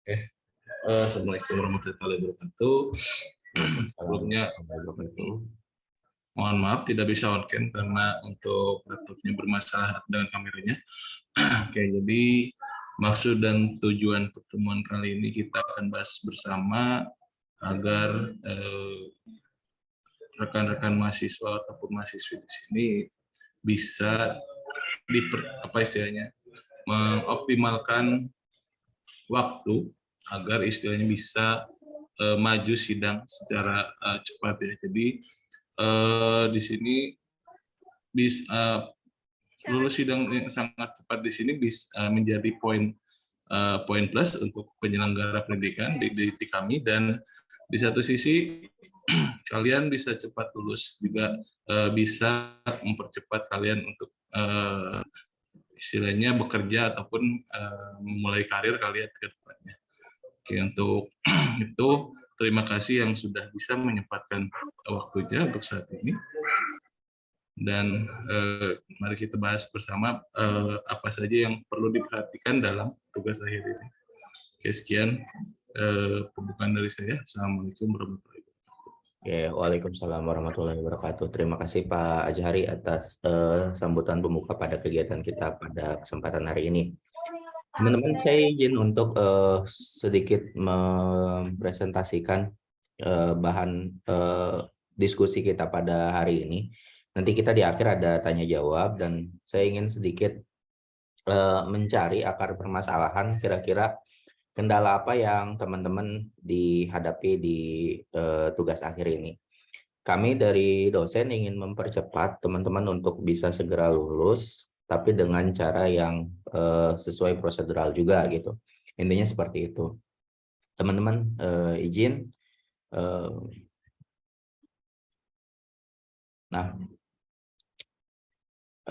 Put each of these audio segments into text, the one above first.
Oke. Assalamualaikum warahmatullahi wabarakatuh. Sebelumnya, mohon maaf tidak bisa on cam karena untuk laptopnya bermasalah dengan kameranya. Oke, jadi maksud dan tujuan pertemuan kali ini kita akan bahas bersama agar rekan-rekan mahasiswa ataupun mahasiswi di sini bisa apa istilahnya mengoptimalkan waktu agar istilahnya bisa maju sidang secara cepat ya. Jadi di sini bisa lulus sidang yang sangat cepat di sini bisa menjadi poin plus untuk penyelenggara pendidikan di kami, dan di satu sisi kalian bisa cepat lulus juga bisa mempercepat kalian untuk istilahnya bekerja ataupun memulai karir kalian ke depannya. Oke, untuk itu terima kasih yang sudah bisa menyempatkan waktunya untuk saat ini. Dan mari kita bahas bersama apa saja yang perlu diperhatikan dalam tugas akhir ini. Oke, sekian pembukaan dari saya. Assalamualaikum warahmatullahi wabarakatuh. Oke, waalaikumsalam warahmatullahi wabarakatuh. Terima kasih Pak Ajhari atas sambutan pembuka pada kegiatan kita pada kesempatan hari ini. Teman-teman, saya izin untuk sedikit mempresentasikan bahan diskusi kita pada hari ini. Nanti kita di akhir ada tanya jawab, dan saya ingin sedikit mencari akar permasalahan, kira-kira kendala apa yang teman-teman dihadapi di tugas akhir ini. Kami dari dosen ingin mempercepat teman-teman untuk bisa segera lulus, tapi dengan cara yang sesuai prosedural juga gitu. Intinya seperti itu. Teman-teman izin. Nah,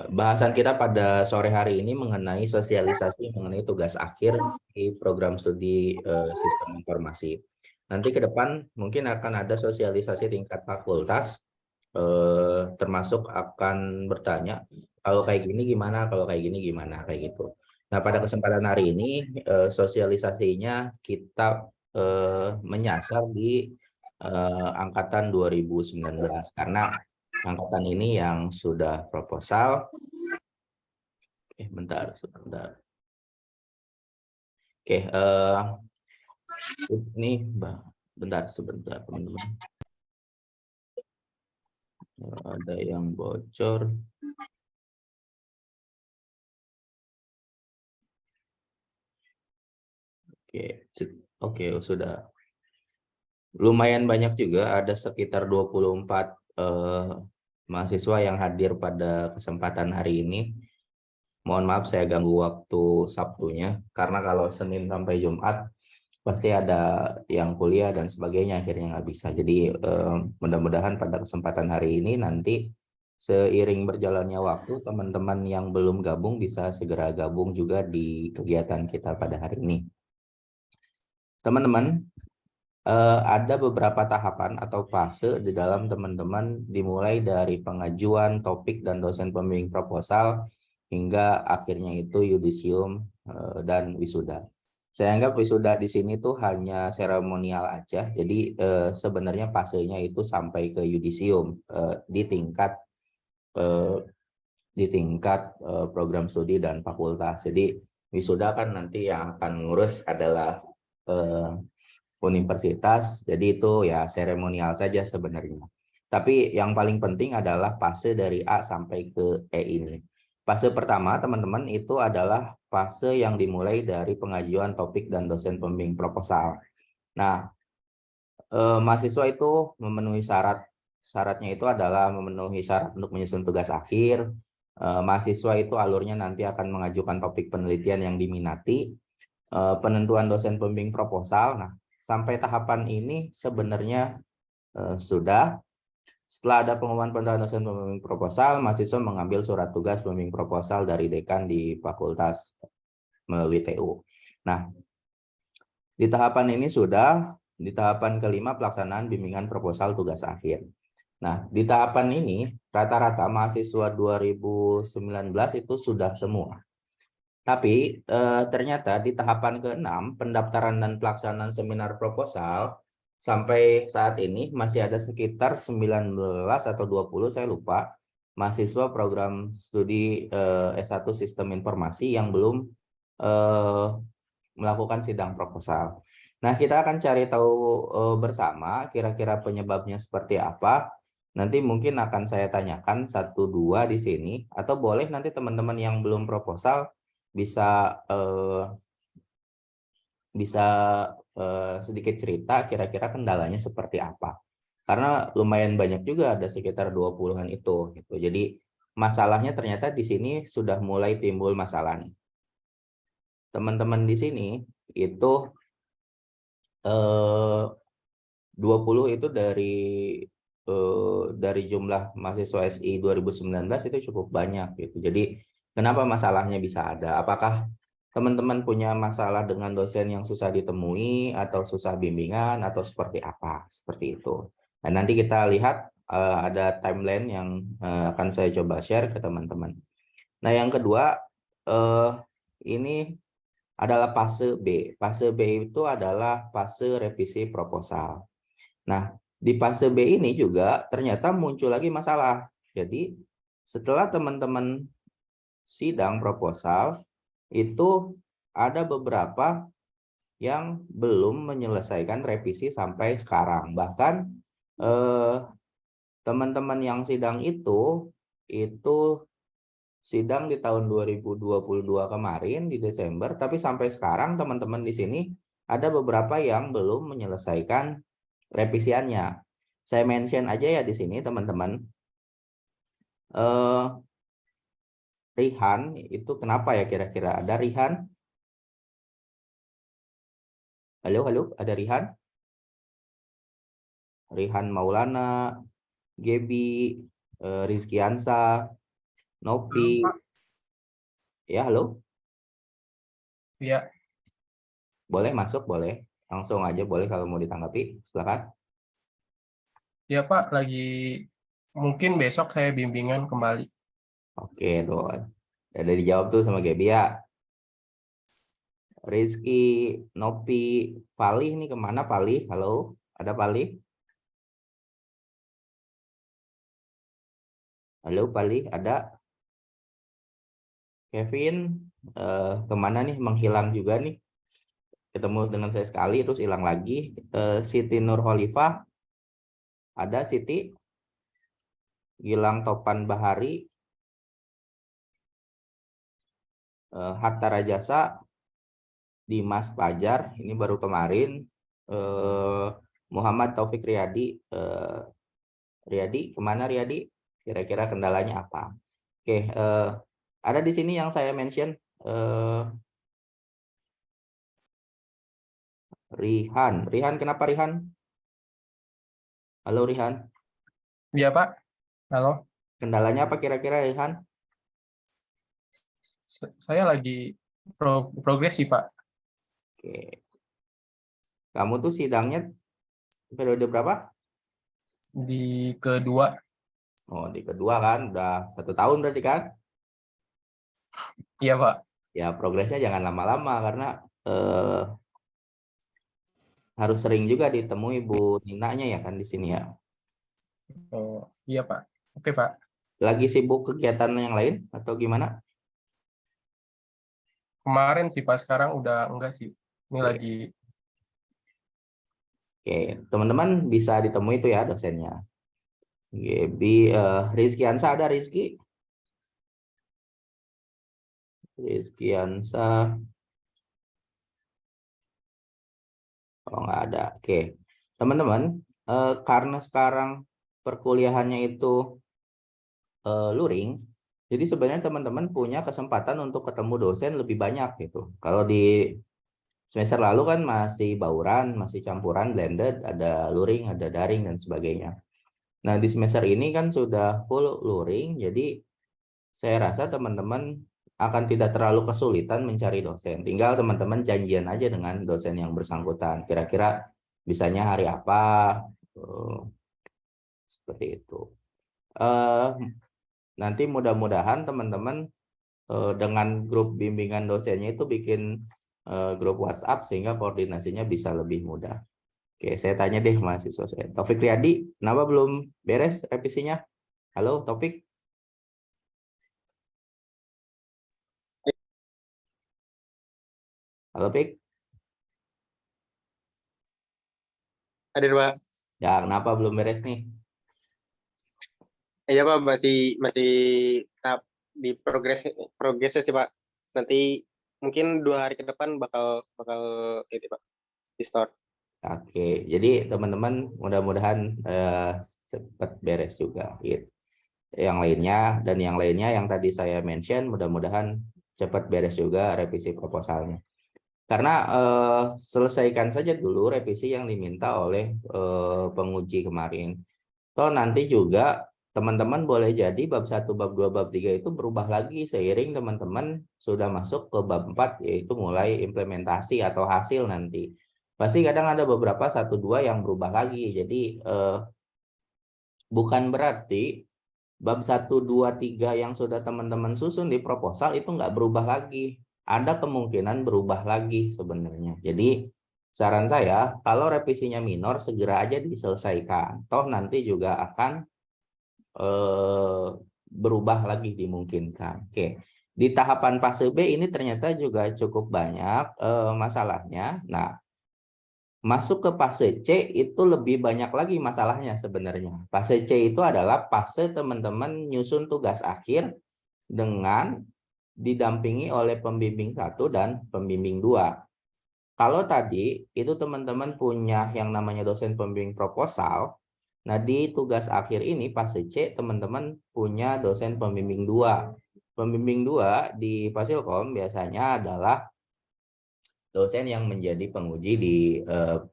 bahasan kita pada sore hari ini mengenai sosialisasi mengenai tugas akhir di program studi sistem informasi. Nanti ke depan mungkin akan ada sosialisasi tingkat fakultas, termasuk akan bertanya, kalau kayak gini gimana, kalau kayak gini gimana, kayak gitu. Nah, pada kesempatan hari ini sosialisasinya kita menyasar di angkatan 2019, karena angkatan ini yang sudah proposal. Bentar, sebentar. Oke, ini bentar sebentar teman-teman. Ada yang bocor. Oke, sudah. Lumayan banyak juga, ada sekitar 24 mahasiswa yang hadir pada kesempatan hari ini. Mohon maaf saya ganggu waktu Sabtunya, karena kalau Senin sampai Jumat pasti ada yang kuliah dan sebagainya, akhirnya nggak bisa. Jadi mudah-mudahan pada kesempatan hari ini nanti seiring berjalannya waktu, teman-teman yang belum gabung bisa segera gabung juga di kegiatan kita pada hari ini. Teman-teman, ada beberapa tahapan atau fase di dalam teman-teman, dimulai dari pengajuan topik dan dosen pembimbing proposal hingga akhirnya itu yudisium dan wisuda. Saya anggap wisuda di sini tuh hanya seremonial aja. Jadi sebenarnya fasenya itu sampai ke yudisium di tingkat program studi dan fakultas. Jadi wisuda kan nanti yang akan ngurus adalah universitas, jadi itu ya seremonial saja sebenarnya. Tapi yang paling penting adalah fase dari A sampai ke E ini. Fase pertama teman-teman itu adalah fase yang dimulai dari pengajuan topik dan dosen pembimbing proposal. Nah, mahasiswa itu memenuhi syaratnya itu adalah memenuhi syarat untuk menyusun tugas akhir. Mahasiswa itu alurnya nanti akan mengajukan topik penelitian yang diminati, penentuan dosen pembimbing proposal. Nah, sampai tahapan ini sebenarnya sudah. Setelah ada pengumuman penentuan dosen pembimbing proposal, mahasiswa mengambil surat tugas pembimbing proposal dari dekan di fakultas melalui TU. Nah, di tahapan ini sudah, di tahapan kelima pelaksanaan bimbingan proposal tugas akhir. Nah, di tahapan ini rata-rata mahasiswa 2019 itu sudah semua. Tapi ternyata di tahapan ke-6 pendaftaran dan pelaksanaan seminar proposal sampai saat ini masih ada sekitar 19 atau 20 saya lupa mahasiswa program studi S1 Sistem Informasi yang belum melakukan sidang proposal. Nah, kita akan cari tahu bersama kira-kira penyebabnya seperti apa. Nanti mungkin akan saya tanyakan 1-2 di sini, atau boleh nanti teman-teman yang belum proposal bisa sedikit cerita kira-kira kendalanya seperti apa. Karena lumayan banyak juga, ada sekitar 20-an itu gitu. Jadi masalahnya ternyata di sini sudah mulai timbul masalah nih. Teman-teman di sini itu 20 itu dari jumlah mahasiswa SI 2019 itu cukup banyak gitu. Jadi kenapa masalahnya bisa ada? Apakah teman-teman punya masalah dengan dosen yang susah ditemui atau susah bimbingan atau seperti apa? Seperti itu. Dan nanti kita lihat ada timeline yang akan saya coba share ke teman-teman. Nah, yang kedua ini adalah fase B. Fase B itu adalah fase revisi proposal. Nah, di fase B ini juga ternyata muncul lagi masalah. Jadi, setelah teman-teman sidang proposal, itu ada beberapa yang belum menyelesaikan revisi sampai sekarang. Bahkan teman-teman yang sidang itu sidang di tahun 2022 kemarin di Desember, tapi sampai sekarang teman-teman di sini ada beberapa yang belum menyelesaikan revisiannya. Saya mention aja ya di sini teman-teman. Rihan itu kenapa ya kira-kira? Ada Rihan? Halo, halo, ada Rihan? Rihan Maulana, Gebi, Rizky Ansa, Nopi. Pak. Ya, halo. Ya, Boleh masuk, boleh. Langsung aja boleh kalau mau ditanggapi. Silakan. ya Pak, mungkin besok saya bimbingan kembali. Oke, Don. Udah dijawab tuh sama Gebi ya. Rizky, Nopi, Palih nih kemana Palih? Halo, ada Palih? Halo Palih, ada? Kevin, kemana nih? Menghilang juga nih. Ketemu dengan saya sekali, terus hilang lagi. Siti Nurholifah, ada Siti? Gilang Topan Bahari, Hatta Rajasa, Dimas Fajar, ini baru kemarin. Muhammad Taufik Riyadi, Riyadi, kemana Riyadi? Kira-kira kendalanya apa? Oke, ada di sini yang saya mention, Rihan. Rihan, kenapa Rihan? Halo Rihan. Ya Pak, halo. Kendalanya apa kira-kira Rihan? Saya lagi progres sih Pak. Oke. Kamu tuh sidangnya periode berapa? Di kedua. Oh, di kedua kan, udah 1 tahun berarti kan? Iya Pak. Ya, progresnya jangan lama-lama karena harus sering juga ditemui Bu Ninanya ya kan di sini ya. Oh, iya Pak. Oke Pak. Lagi sibuk kegiatan yang lain atau gimana? Kemarin sih Pak, sekarang udah enggak sih. Ini Oke, lagi. Oke. Teman-teman bisa ditemui itu ya dosennya. Gebi, Rizky Ansa ada Rizky? Rizky Ansa. Oh, nggak ada. Oke. Teman-teman, karena sekarang perkuliahannya itu luring, jadi sebenarnya teman-teman punya kesempatan untuk ketemu dosen lebih banyak gitu. Kalau di semester lalu kan masih bauran, masih campuran, blended, ada luring, ada daring, dan sebagainya. Nah, di semester ini kan sudah full luring, jadi saya rasa teman-teman akan tidak terlalu kesulitan mencari dosen. Tinggal teman-teman janjian aja dengan dosen yang bersangkutan. Kira-kira bisanya hari apa, seperti itu. Nanti mudah-mudahan teman-teman dengan grup bimbingan dosennya itu bikin grup WhatsApp sehingga koordinasinya bisa lebih mudah. Oke, saya tanya deh mahasiswa saya. Taufik Riyadi, kenapa belum beres revisinya? Halo, Taufik. Halo, Pik. Hadir, Pak. Ya, kenapa belum beres nih? Iya, Pak, masih tahap di progresnya sih, Pak. Nanti mungkin 2 hari ke depan bakal ini, Pak, di store. Oke, jadi teman-teman mudah-mudahan cepat beres juga. Gitu. Yang lainnya yang tadi saya mention mudah-mudahan cepat beres juga revisi proposalnya. Karena selesaikan saja dulu revisi yang diminta oleh penguji kemarin. Toh nanti juga teman-teman boleh jadi bab 1, bab 2, bab 3 itu berubah lagi seiring teman-teman sudah masuk ke bab 4 yaitu mulai implementasi atau hasil nanti. Pasti kadang ada beberapa 1, 2 yang berubah lagi. Jadi bukan berarti bab 1, 2, 3 yang sudah teman-teman susun di proposal itu nggak berubah lagi. Ada kemungkinan berubah lagi sebenarnya. Jadi saran saya kalau revisinya minor segera aja diselesaikan. Toh nanti juga akan berubah lagi dimungkinkan. Oke. Di tahapan fase B ini ternyata juga cukup banyak masalahnya. Nah, masuk ke fase C itu lebih banyak lagi masalahnya sebenarnya. Fase C itu adalah fase teman-teman nyusun tugas akhir dengan didampingi oleh pembimbing 1 dan pembimbing 2. Kalau tadi itu teman-teman punya yang namanya dosen pembimbing proposal, nah di tugas akhir ini fase C teman-teman punya dosen pembimbing 2. Pembimbing 2 di Fasilkom biasanya adalah dosen yang menjadi penguji di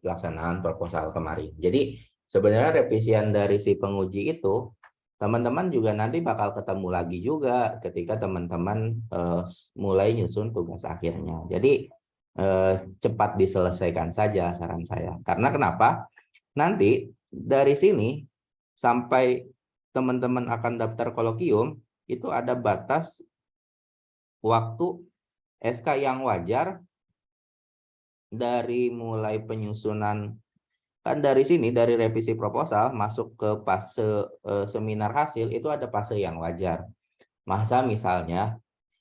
pelaksanaan proposal kemarin. Jadi sebenarnya revisian dari si penguji itu teman-teman juga nanti bakal ketemu lagi juga ketika teman-teman mulai nyusun tugas akhirnya. Jadi cepat diselesaikan saja saran saya. Karena kenapa? Nanti dari sini sampai teman-teman akan daftar kolokium itu ada batas waktu SK yang wajar dari mulai penyusunan, kan dari sini dari revisi proposal masuk ke fase seminar hasil itu ada fase yang wajar. Masa misalnya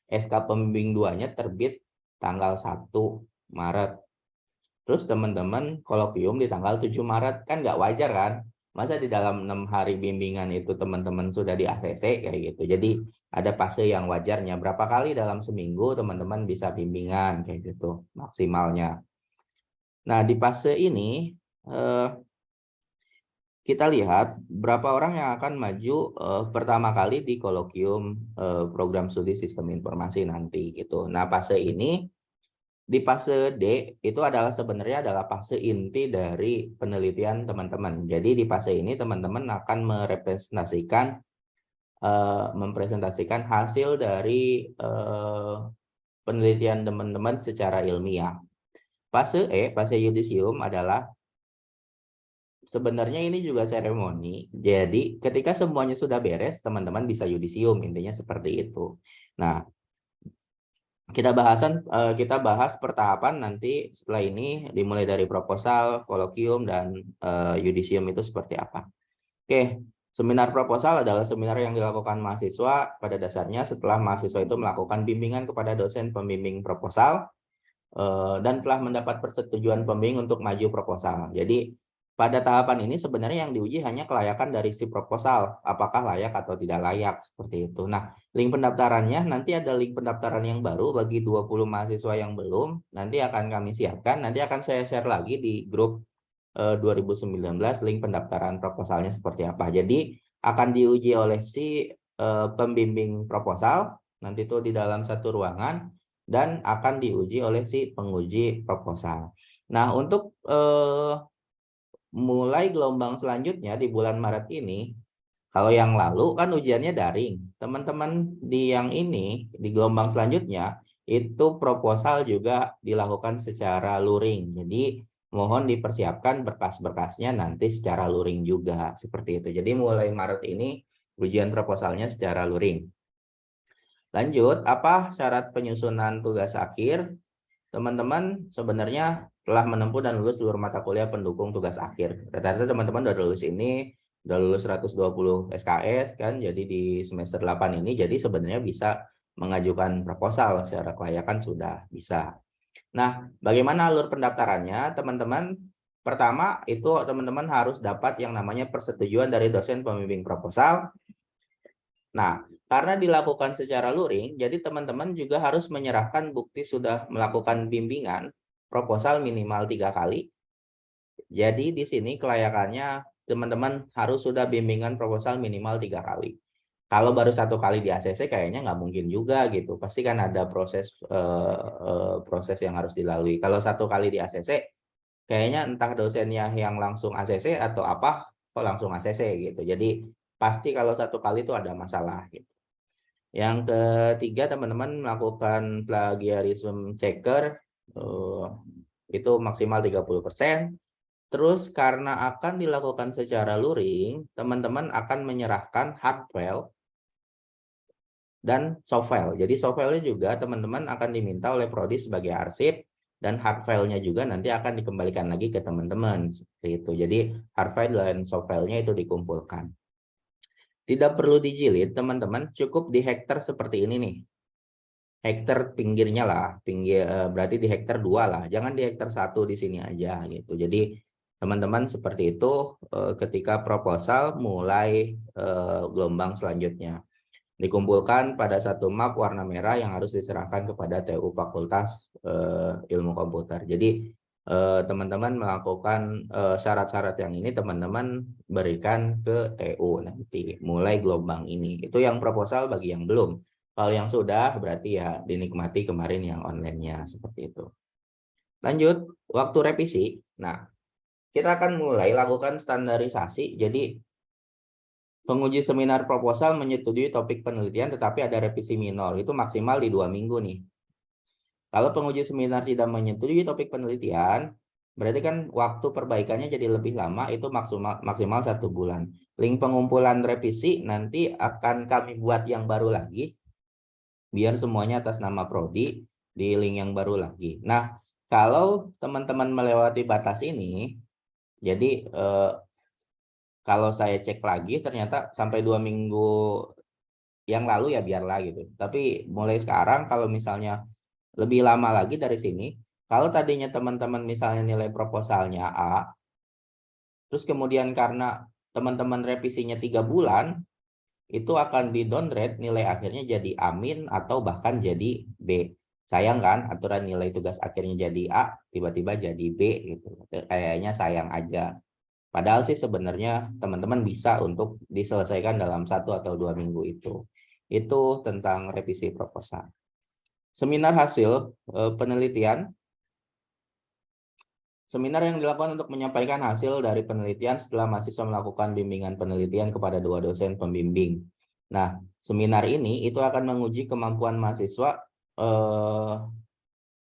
SK pembimbing 2-nya terbit tanggal 1 Maret. Terus teman-teman kolokium di tanggal 7 Maret, kan nggak wajar kan? Masa di dalam 6 hari bimbingan itu teman-teman sudah di ACC kayak gitu. Jadi ada fase yang wajarnya. Berapa kali dalam seminggu teman-teman bisa bimbingan kayak gitu maksimalnya. Nah, di fase ini kita lihat berapa orang yang akan maju pertama kali di kolokium program studi sistem informasi nanti gitu. Nah, fase ini di fase D itu adalah sebenarnya adalah fase inti dari penelitian teman-teman. Jadi di fase ini teman-teman akan mempresentasikan hasil dari penelitian teman-teman secara ilmiah. Fase E, fase yudisium adalah sebenarnya ini juga seremoni. Jadi ketika semuanya sudah beres, teman-teman bisa yudisium, intinya seperti itu. Nah, kita bahas pertahapan nanti setelah ini dimulai dari proposal, kolokium, dan yudisium itu seperti apa. Oke, seminar proposal adalah seminar yang dilakukan mahasiswa pada dasarnya setelah mahasiswa itu melakukan bimbingan kepada dosen pembimbing proposal dan telah mendapat persetujuan pembimbing untuk maju proposal. Jadi pada tahapan ini sebenarnya yang diuji hanya kelayakan dari si proposal, apakah layak atau tidak layak seperti itu. Nah, link pendaftarannya nanti ada link pendaftaran yang baru bagi 20 mahasiswa yang belum, nanti akan kami siapkan, nanti akan saya share lagi di grup 2019 link pendaftaran proposalnya seperti apa. Jadi akan diuji oleh si pembimbing proposal, nanti itu di dalam satu ruangan, dan akan diuji oleh si penguji proposal. Nah, untuk mulai gelombang selanjutnya di bulan Maret ini, kalau yang lalu kan ujiannya daring. Teman-teman di yang ini, di gelombang selanjutnya, itu proposal juga dilakukan secara luring. Jadi mohon dipersiapkan berkas-berkasnya nanti secara luring juga. Seperti itu. Jadi mulai Maret ini ujian proposalnya secara luring. Lanjut, apa syarat penyusunan tugas akhir? Teman-teman sebenarnya telah menempuh dan lulus seluruh mata kuliah pendukung tugas akhir. Rata-rata teman-teman udah lulus ini, udah lulus 120 SKS kan, jadi di semester 8 ini jadi sebenarnya bisa mengajukan proposal secara kelayakan sudah bisa. Nah, bagaimana alur pendaftarannya, teman-teman? Pertama, itu teman-teman harus dapat yang namanya persetujuan dari dosen pembimbing proposal. Nah, karena dilakukan secara luring, jadi teman-teman juga harus menyerahkan bukti sudah melakukan bimbingan proposal minimal 3 kali. Jadi di sini kelayakannya teman-teman harus sudah bimbingan proposal minimal 3 kali. Kalau baru 1 kali di ACC kayaknya nggak mungkin juga gitu. Pasti kan ada proses yang harus dilalui. Kalau 1 kali di ACC, kayaknya entah dosennya yang langsung ACC atau apa, kok langsung ACC gitu. Jadi pasti kalau 1 kali itu ada masalah gitu. Yang ketiga, teman-teman melakukan plagiarism checker, itu maksimal 30%. Terus karena akan dilakukan secara luring, teman-teman akan menyerahkan hard file dan soft file. Jadi soft file-nya juga teman-teman akan diminta oleh prodi sebagai arsip, dan hard file-nya juga nanti akan dikembalikan lagi ke teman-teman seperti itu. Jadi hard file dan soft file-nya itu dikumpulkan. Tidak perlu dijilid, teman-teman, cukup di hektar seperti ini nih. Hektar pinggirnya lah, berarti di hektar 2 lah. Jangan di hektar 1 di sini aja gitu. Jadi teman-teman seperti itu ketika proposal mulai gelombang selanjutnya. Dikumpulkan pada 1 map warna merah yang harus diserahkan kepada TU Fakultas Ilmu Komputer. Jadi teman-teman melakukan syarat-syarat yang ini teman-teman berikan ke TU nanti mulai gelombang ini. Itu yang proposal bagi yang belum. Kalau yang sudah berarti ya dinikmati kemarin yang online-nya seperti itu. Lanjut, waktu revisi. Nah, kita akan mulai lakukan standarisasi. Jadi penguji seminar proposal menyetujui topik penelitian tetapi ada revisi minor. Itu maksimal di 2 minggu nih. Kalau penguji seminar tidak menyetujui topik penelitian, berarti kan waktu perbaikannya jadi lebih lama, itu maksimal 1 bulan. Link pengumpulan revisi nanti akan kami buat yang baru lagi, biar semuanya atas nama prodi di link yang baru lagi. Nah, kalau teman-teman melewati batas ini, jadi kalau saya cek lagi ternyata sampai 2 minggu yang lalu ya biarlah gitu. Tapi mulai sekarang kalau misalnya lebih lama lagi dari sini, kalau tadinya teman-teman misalnya nilai proposalnya A, terus kemudian karena teman-teman revisinya 3 bulan, itu akan di downgrade nilai akhirnya jadi A- atau bahkan jadi B. Sayang kan aturan nilai tugas akhirnya jadi A, tiba-tiba jadi B gitu. Kayaknya sayang aja. Padahal sih sebenarnya teman-teman bisa untuk diselesaikan dalam 1 atau 2 minggu itu. Itu tentang revisi proposal. Seminar hasil penelitian. Seminar yang dilakukan untuk menyampaikan hasil dari penelitian setelah mahasiswa melakukan bimbingan penelitian kepada 2 dosen pembimbing. Nah, seminar ini itu akan menguji kemampuan mahasiswa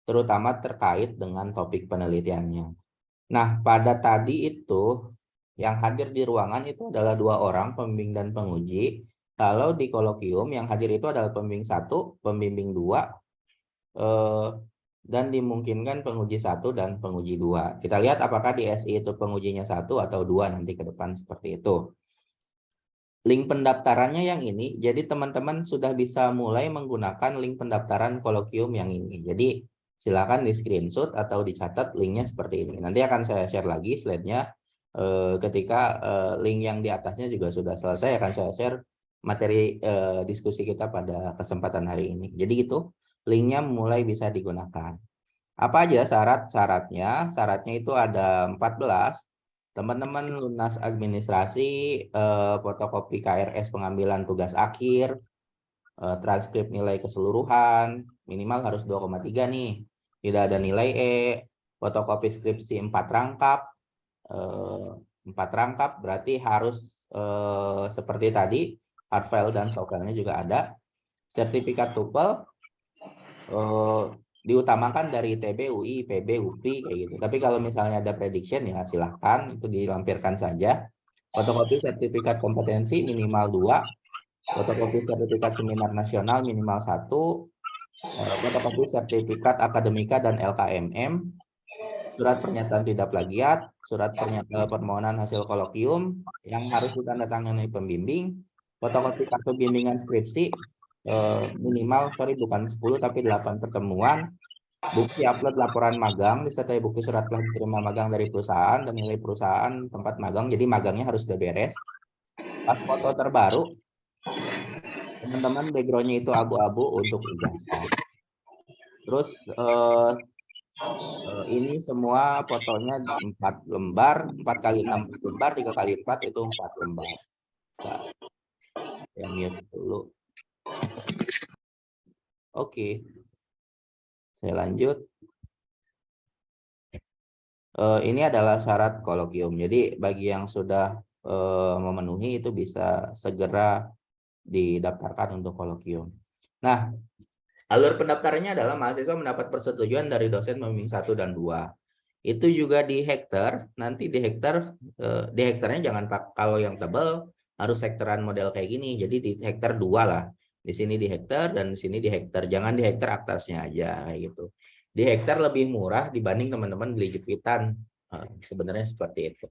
terutama terkait dengan topik penelitiannya. Nah, pada tadi itu yang hadir di ruangan itu adalah 2 orang, pembimbing dan penguji. Kalau di kolokium yang hadir itu adalah pembimbing 1, pembimbing 2, dan dimungkinkan penguji 1 dan penguji 2. Kita lihat apakah di SI itu pengujinya 1 atau 2 nanti ke depan seperti itu. Link pendaftarannya yang ini, jadi teman-teman sudah bisa mulai menggunakan link pendaftaran kolokium yang ini. Jadi silakan di screenshot atau dicatat linknya seperti ini. Nanti akan saya share lagi slide-nya ketika link yang di atasnya juga sudah selesai, akan saya share materi diskusi kita pada kesempatan hari ini. Jadi gitu. Linknya mulai bisa digunakan. Apa aja syarat-syaratnya? Syaratnya itu ada 14. Teman-teman lunas administrasi, fotokopi KRS pengambilan tugas akhir, transkrip nilai keseluruhan, minimal harus 2,3 nih. Tidak ada nilai E, fotokopi skripsi 4 rangkap. 4 rangkap berarti harus seperti tadi, hard file dan soft file-nya juga ada. Sertifikat TOEFL diutamakan dari TB, UI, PB, UPI kayak gitu. Tapi kalau misalnya ada prediction ya silahkan itu dilampirkan saja. Fotokopi sertifikat kompetensi minimal 2. fotokopi sertifikat seminar nasional minimal 1, fotokopi sertifikat akademika dan LKMM, surat pernyataan tidak plagiat, surat permohonan hasil kolokium yang harus ditandatangani pembimbing, fotokopi kartu bimbingan skripsi minimal, bukan 10 tapi 8 pertemuan, bukti upload laporan magang disertai bukti surat telah diterima magang dari perusahaan dan nilai perusahaan tempat magang, jadi magangnya harus sudah beres. Pas foto terbaru, teman-teman backgroundnya itu abu-abu untuk ijazah. Terus ini semua fotonya 4 lembar, 4 kali 6 lembar, 3 kali 4 itu 4 lembar. Nah, ya mute dulu. Oke. Saya lanjut. Ini adalah syarat kolokium. Jadi bagi yang sudah memenuhi itu bisa segera didaftarkan untuk kolokium. Nah, alur pendaftarannya adalah mahasiswa mendapat persetujuan dari dosen pembimbing 1 dan 2. Itu juga di hektar, nanti di hektarnya jangan kalau yang tebal harus hektaran model kayak gini. Jadi di hektar 2 lah. Di sini di hektar dan di sini di hektar. Jangan di hektar aktasnya aja kayak gitu. Di hektar lebih murah dibanding teman-teman beli jepitan. Sebenarnya seperti itu.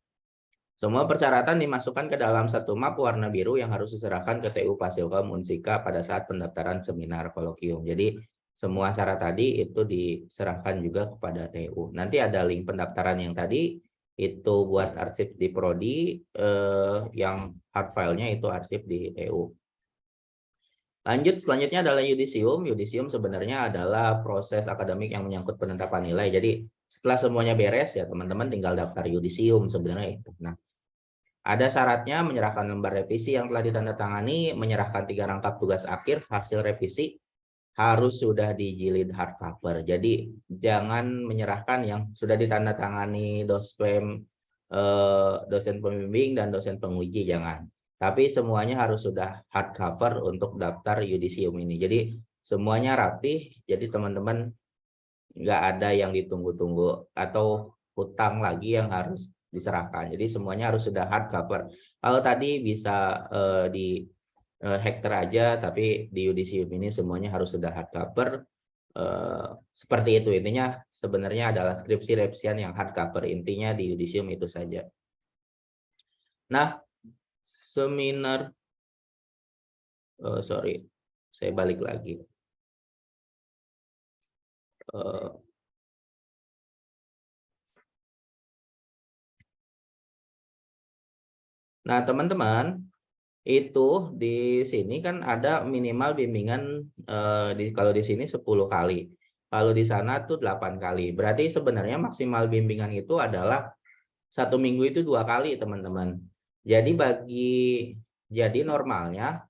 Semua persyaratan dimasukkan ke dalam satu map warna biru yang harus diserahkan ke TU Fasilkom Unsika pada saat pendaftaran seminar kolokium. Jadi semua syarat tadi itu diserahkan juga kepada TU. Nanti ada link pendaftaran yang tadi itu buat arsip di Prodi, yang hard filenya itu arsip di TU. Lanjut, selanjutnya adalah yudisium. Yudisium sebenarnya adalah proses akademik yang menyangkut penetapan nilai. Jadi setelah semuanya beres ya teman-teman tinggal daftar yudisium sebenarnya itu. Nah, ada syaratnya menyerahkan lembar revisi yang telah ditandatangani, menyerahkan 3 rangkap tugas akhir hasil revisi harus sudah dijilid hardcover. Jadi jangan menyerahkan yang sudah ditandatangani dosen pembimbing dan dosen penguji, jangan. Tapi semuanya harus sudah hardcover untuk daftar yudisium ini. Jadi semuanya rapih, jadi teman-teman nggak ada yang ditunggu-tunggu atau hutang lagi yang harus diserahkan. Jadi semuanya harus sudah hardcover. Kalau tadi bisa di hektar aja, tapi di yudisium ini semuanya harus sudah hardcover. Seperti itu intinya. Sebenarnya adalah skripsi revisian yang hardcover. Intinya di yudisium itu saja. Nah, seminar saya balik lagi. Nah, teman-teman, itu di sini kan ada minimal bimbingan kalau di sini 10 kali. Kalau di sana tuh 8 kali. Berarti sebenarnya maksimal bimbingan itu adalah 1 minggu itu 2 kali, teman-teman. Jadi normalnya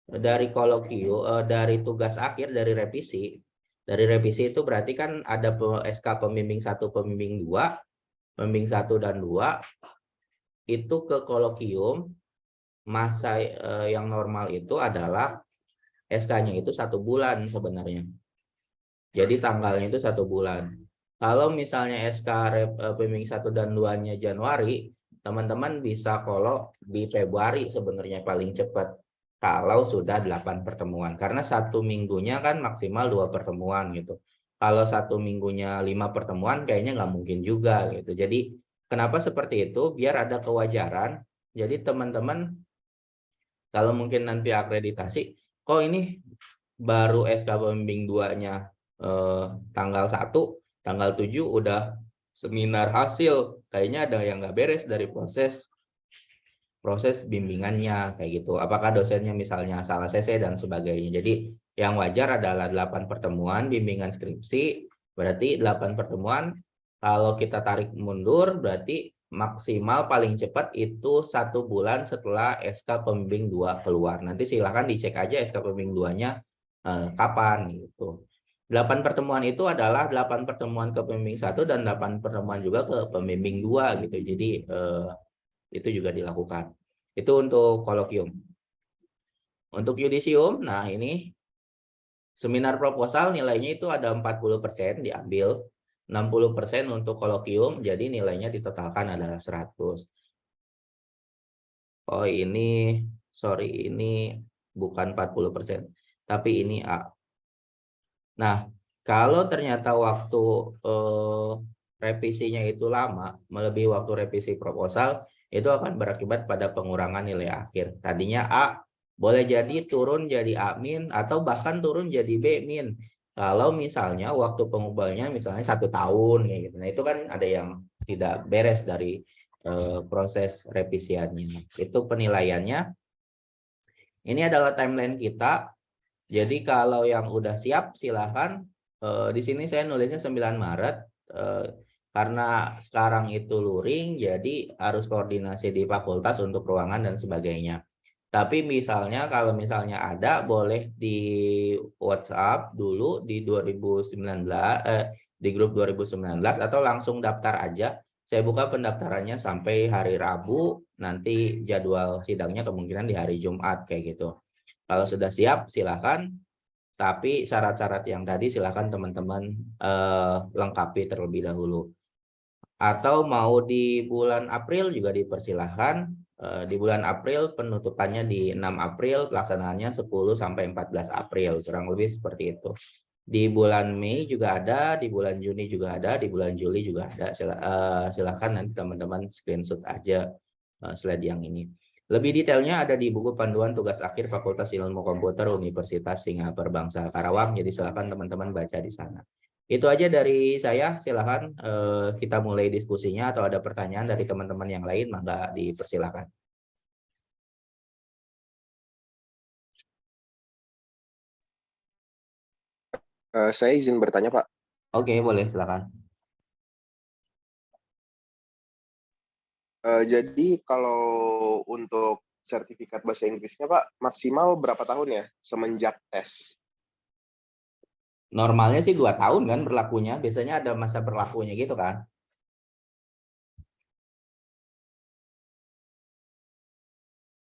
dari kolokium, dari tugas akhir dari revisi itu berarti kan ada SK pembimbing 1, pembimbing 2, pembimbing 1 dan 2 itu ke kolokium. Masa yang normal itu adalah SK-nya itu 1 bulan sebenarnya. Jadi tanggalnya itu 1 bulan. Kalau misalnya SK pembimbing 1 dan 2-nya Januari, teman-teman bisa kolok di Februari sebenarnya paling cepat. Kalau sudah 8 pertemuan. Karena 1 minggunya kan maksimal 2 pertemuan gitu. Kalau 1 minggunya 5 pertemuan kayaknya nggak mungkin juga gitu. Jadi kenapa seperti itu? Biar ada kewajaran. Jadi teman-teman kalau mungkin nanti akreditasi, kok ini baru SK pembimbing 2-nya tanggal 1, tanggal 7 udah seminar hasil. Kayaknya ada yang nggak beres dari proses bimbingannya kayak gitu. Apakah dosennya misalnya salah CC dan sebagainya. Jadi yang wajar adalah 8 pertemuan bimbingan skripsi, berarti 8 pertemuan. Kalau kita tarik mundur berarti maksimal paling cepat itu 1 bulan setelah SK pembimbing 2 keluar. Nanti silahkan dicek aja SK pembimbing 2-nya kapan gitu. 8 pertemuan itu adalah 8 pertemuan ke pembimbing 1 dan 8 pertemuan juga ke pembimbing 2 gitu. Jadi itu juga dilakukan. Itu untuk kolokium. Untuk yudisium, nah ini seminar proposal nilainya itu ada 40% diambil. 60% untuk kolokium, jadi nilainya ditotalkan adalah 100. Oh ini, sorry ini bukan 40%. Tapi ini A. Nah, kalau ternyata waktu revisinya itu lama, melebihi waktu revisi proposal, itu akan berakibat pada pengurangan nilai akhir. Tadinya A, boleh jadi turun jadi A min, atau bahkan turun jadi B min. Kalau misalnya waktu pengubalnya misalnya 1 tahun, kayak gitu. Nah, itu kan ada yang tidak beres dari proses revisiannya. Itu penilaiannya. Ini adalah timeline kita. Jadi kalau yang udah siap silahkan. Di sini saya nulisnya 9 Maret. Karena sekarang itu luring, jadi harus koordinasi di fakultas untuk ruangan dan sebagainya. Tapi misalnya kalau misalnya ada, boleh di WhatsApp dulu di 2019, di grup 2019, atau langsung daftar aja. Saya buka pendaftarannya sampai hari Rabu, nanti jadwal sidangnya kemungkinan di hari Jumat kayak gitu. Kalau sudah siap silahkan, tapi syarat-syarat yang tadi silahkan teman-teman lengkapi terlebih dahulu. Atau mau di bulan April juga dipersilahkan. Di bulan April penutupannya di 6 April, pelaksanaannya 10 sampai 14 April, kurang lebih seperti itu. Di bulan Mei juga ada, di bulan Juni juga ada, di bulan Juli juga ada. Silahkan nanti teman-teman screenshot aja slide yang ini. Lebih detailnya ada di buku panduan tugas akhir Fakultas Ilmu Komputer Universitas Singapura Bangsa Karawang. Jadi silakan teman-teman baca di sana. Itu aja dari saya. Silakan kita mulai diskusinya, atau ada pertanyaan dari teman-teman yang lain, maka dipersilakan. Saya izin bertanya, Pak. Oke, boleh silakan. Jadi kalau untuk sertifikat bahasa Inggrisnya, Pak, maksimal berapa tahun ya semenjak tes? Normalnya sih 2 tahun kan berlakunya. Biasanya ada masa berlakunya gitu kan.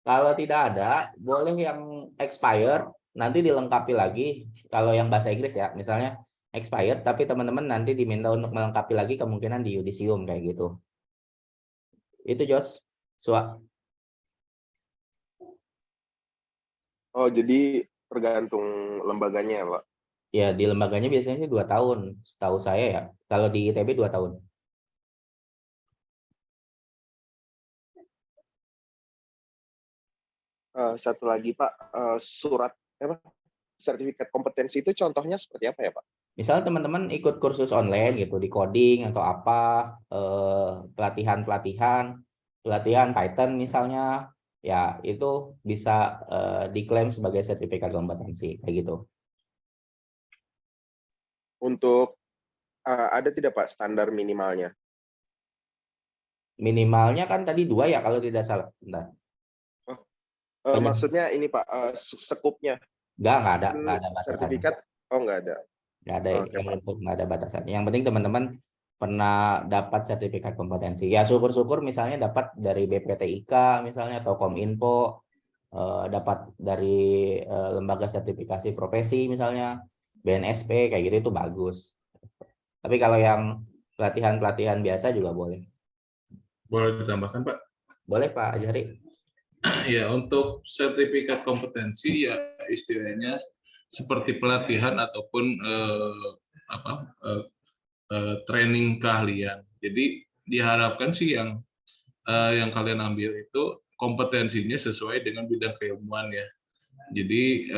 Kalau tidak ada, boleh yang expire, nanti dilengkapi lagi. Kalau yang bahasa Inggris ya, misalnya expired, tapi teman-teman nanti diminta untuk melengkapi lagi kemungkinan di yudisium kayak gitu. Itu Jos. Oh, jadi tergantung lembaganya ya, Pak? Ya, di lembaganya biasanya 2 tahun, setahu saya ya. Kalau di ITB 2 tahun. Satu lagi, Pak, surat sertifikat kompetensi itu contohnya seperti apa ya, Pak? Misal teman-teman ikut kursus online gitu di coding atau apa, pelatihan Python misalnya, ya itu bisa diklaim sebagai sertifikat kompetensi kayak gitu. Untuk ada tidak, Pak, standar minimalnya? Minimalnya kan tadi 2 ya kalau tidak salah. Bentar. Maksudnya ini, Pak, sekupnya. Nggak ada batasannya. Sertifikat, oh nggak ada. Nggak ada, Oke, Pak. nggak ada batasan. Yang penting teman-teman pernah dapat sertifikat kompetensi. Ya syukur-syukur misalnya dapat dari BPTIK misalnya, atau Kominfo, dapat dari lembaga sertifikasi profesi misalnya, BNSP kayak gitu, itu bagus. Tapi kalau yang pelatihan biasa juga boleh. Boleh ditambahkan, Pak? Boleh Pak Ajari. Ya, untuk sertifikat kompetensi ya istilahnya seperti pelatihan ataupun training keahlian. Jadi diharapkan sih yang kalian ambil itu kompetensinya sesuai dengan bidang keilmuan ya. Jadi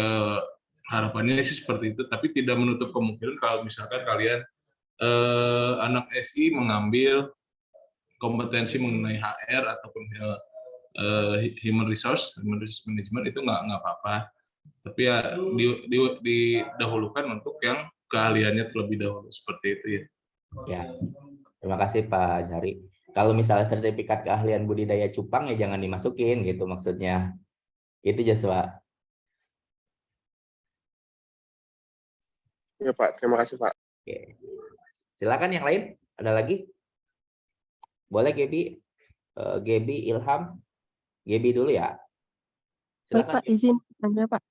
harapannya sih seperti itu, tapi tidak menutup kemungkinan kalau misalkan kalian anak SI mengambil kompetensi mengenai HR ataupun human resource management, itu nggak apa-apa. Tapi ya didahulukan untuk yang keahliannya terlebih dahulu, seperti itu ya. Ya, terima kasih Pak Jari. Kalau misalnya sertifikat keahlian budidaya cupang ya jangan dimasukin gitu maksudnya. Itu Joshua. Ya, Pak. Terima kasih, Pak. Oke. Silakan yang lain. Ada lagi? Boleh Gebi, Gebi Ilham, Gebi dulu ya. Silakan. Pak, izin tanya Pak.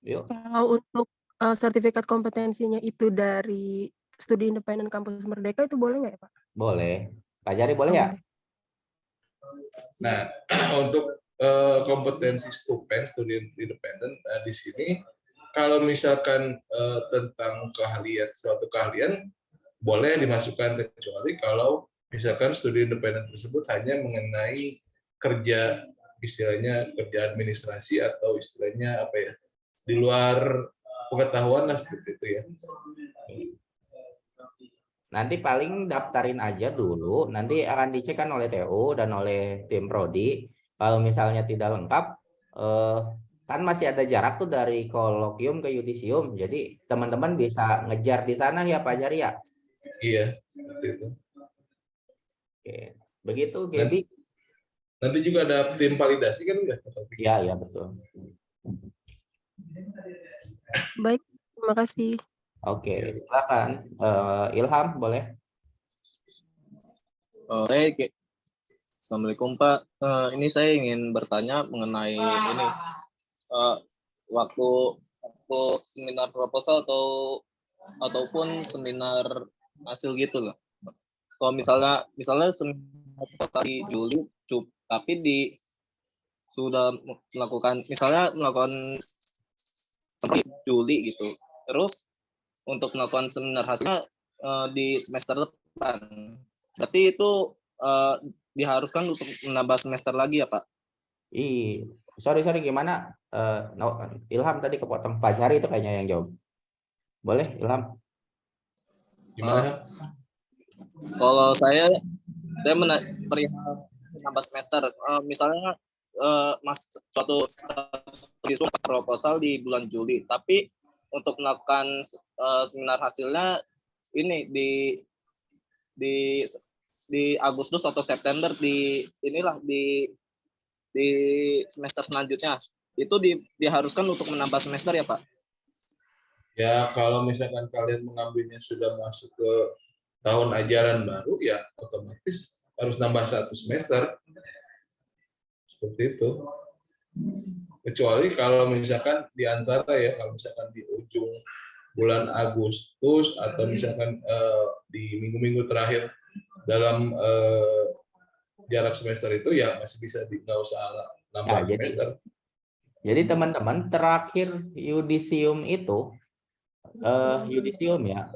Yuk. Kalau untuk sertifikat kompetensinya itu dari Studi Independen Kampus Merdeka itu boleh nggak ya Pak? Boleh. Pak Jari boleh ya? Boleh. Nah, untuk kompetensi studi independen. Nah, di sini kalau misalkan tentang suatu keahlian boleh dimasukkan, kecuali kalau misalkan studi independen tersebut hanya mengenai kerja, istilahnya kerja administrasi atau istilahnya apa ya, di luar pengetahuan lah, seperti itu ya. Nanti paling daftarin aja dulu, nanti akan dicek kan oleh TU dan oleh tim prodi. Kalau misalnya tidak lengkap, kan masih ada jarak tuh dari kolokium ke yudisium. Jadi teman-teman bisa ngejar di sana ya Pak Jari ya. Iya, seperti itu. Oke. Begitu Gaby. Nanti juga ada tim validasi kan enggak? Iya, betul. Baik, terima kasih. Oke, silakan. Ilham boleh. Assalamualaikum Pak. Ini saya ingin bertanya mengenai ini waktu seminar proposal ataupun seminar hasil gitu loh. Kalau misalnya seminar proposal di Juli, tapi sudah melakukan seperti Juli gitu. Terus untuk melakukan seminar hasilnya di semester depan. Berarti itu diharuskan untuk menambah semester lagi ya Pak? Sorry gimana? Ilham tadi kepotong, Pak Jari itu kayaknya yang jawab. Boleh Ilham? Gimana? Kalau saya perihal menambah semester. Misalnya suatu proposal di bulan Juli, tapi untuk melakukan seminar hasilnya ini di Agustus atau September di semester selanjutnya, itu diharuskan untuk menambah semester ya Pak? Ya kalau misalkan kalian mengambilnya sudah masuk ke tahun ajaran baru, ya otomatis harus nambah 1 semester. Seperti itu. Kecuali kalau misalkan di antara ya, kalau misalkan di ujung bulan Agustus atau misalkan di minggu-minggu terakhir dalam jarak semester itu, ya masih bisa nggak usah nambah semester. Jadi teman-teman terakhir yudisium itu yudisium ya.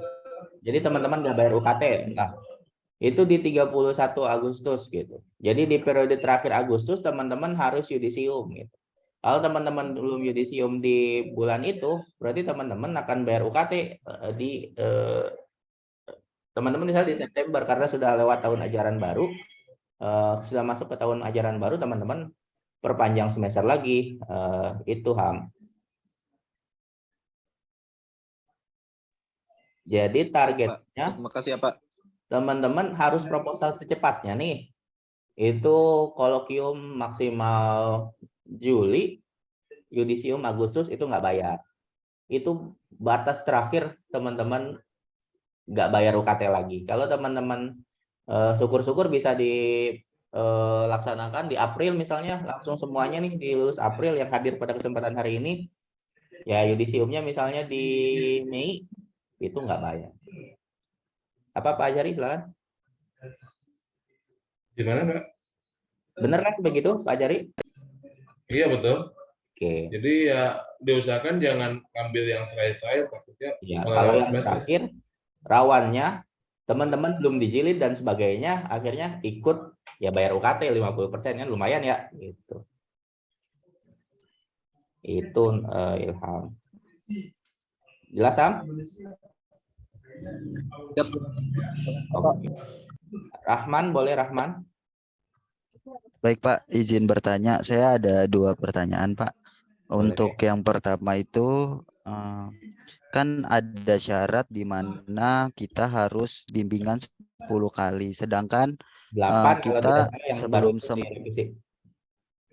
Jadi teman-teman nggak bayar UKT. Nah, itu di 31 Agustus gitu. Jadi di periode terakhir Agustus teman-teman harus yudisium gitu. Kalau teman-teman belum yudisium di bulan itu, berarti teman-teman akan bayar UKT di teman-teman misalnya di September, karena sudah lewat tahun ajaran baru, sudah masuk ke tahun ajaran baru, teman-teman perpanjang semester lagi. Itu Ham. Jadi targetnya, Terima kasih ya Pak. teman-teman harus proposal secepatnya nih. Itu kolokium maksimal Juli, yudisium Agustus itu nggak bayar. Itu batas terakhir teman-teman nggak bayar UKT lagi. Kalau teman-teman syukur-syukur bisa dilaksanakan di April misalnya, langsung semuanya nih di lulus April yang hadir pada kesempatan hari ini, ya yudisiumnya misalnya di Mei, itu nggak bayar. Apa Pak Jari, silakan. Gimana Kak? Benar kan begitu Pak Jari? Iya betul. Oke. Jadi ya diusahakan jangan ambil yang terakhir-terakhir, takutnya Ya, kalau yang terakhir rawannya teman-teman belum dijilid dan sebagainya, akhirnya ikut ya bayar UKT 50% kan lumayan ya gitu. Itu Ilham. Jelas Sam? Oke. Rahman, boleh Rahman? Baik Pak, izin bertanya. Saya ada 2 pertanyaan Pak. Untuk yang pertama itu kan ada syarat di mana kita harus bimbingan 10 kali, sedangkan 8 kita yang sebelum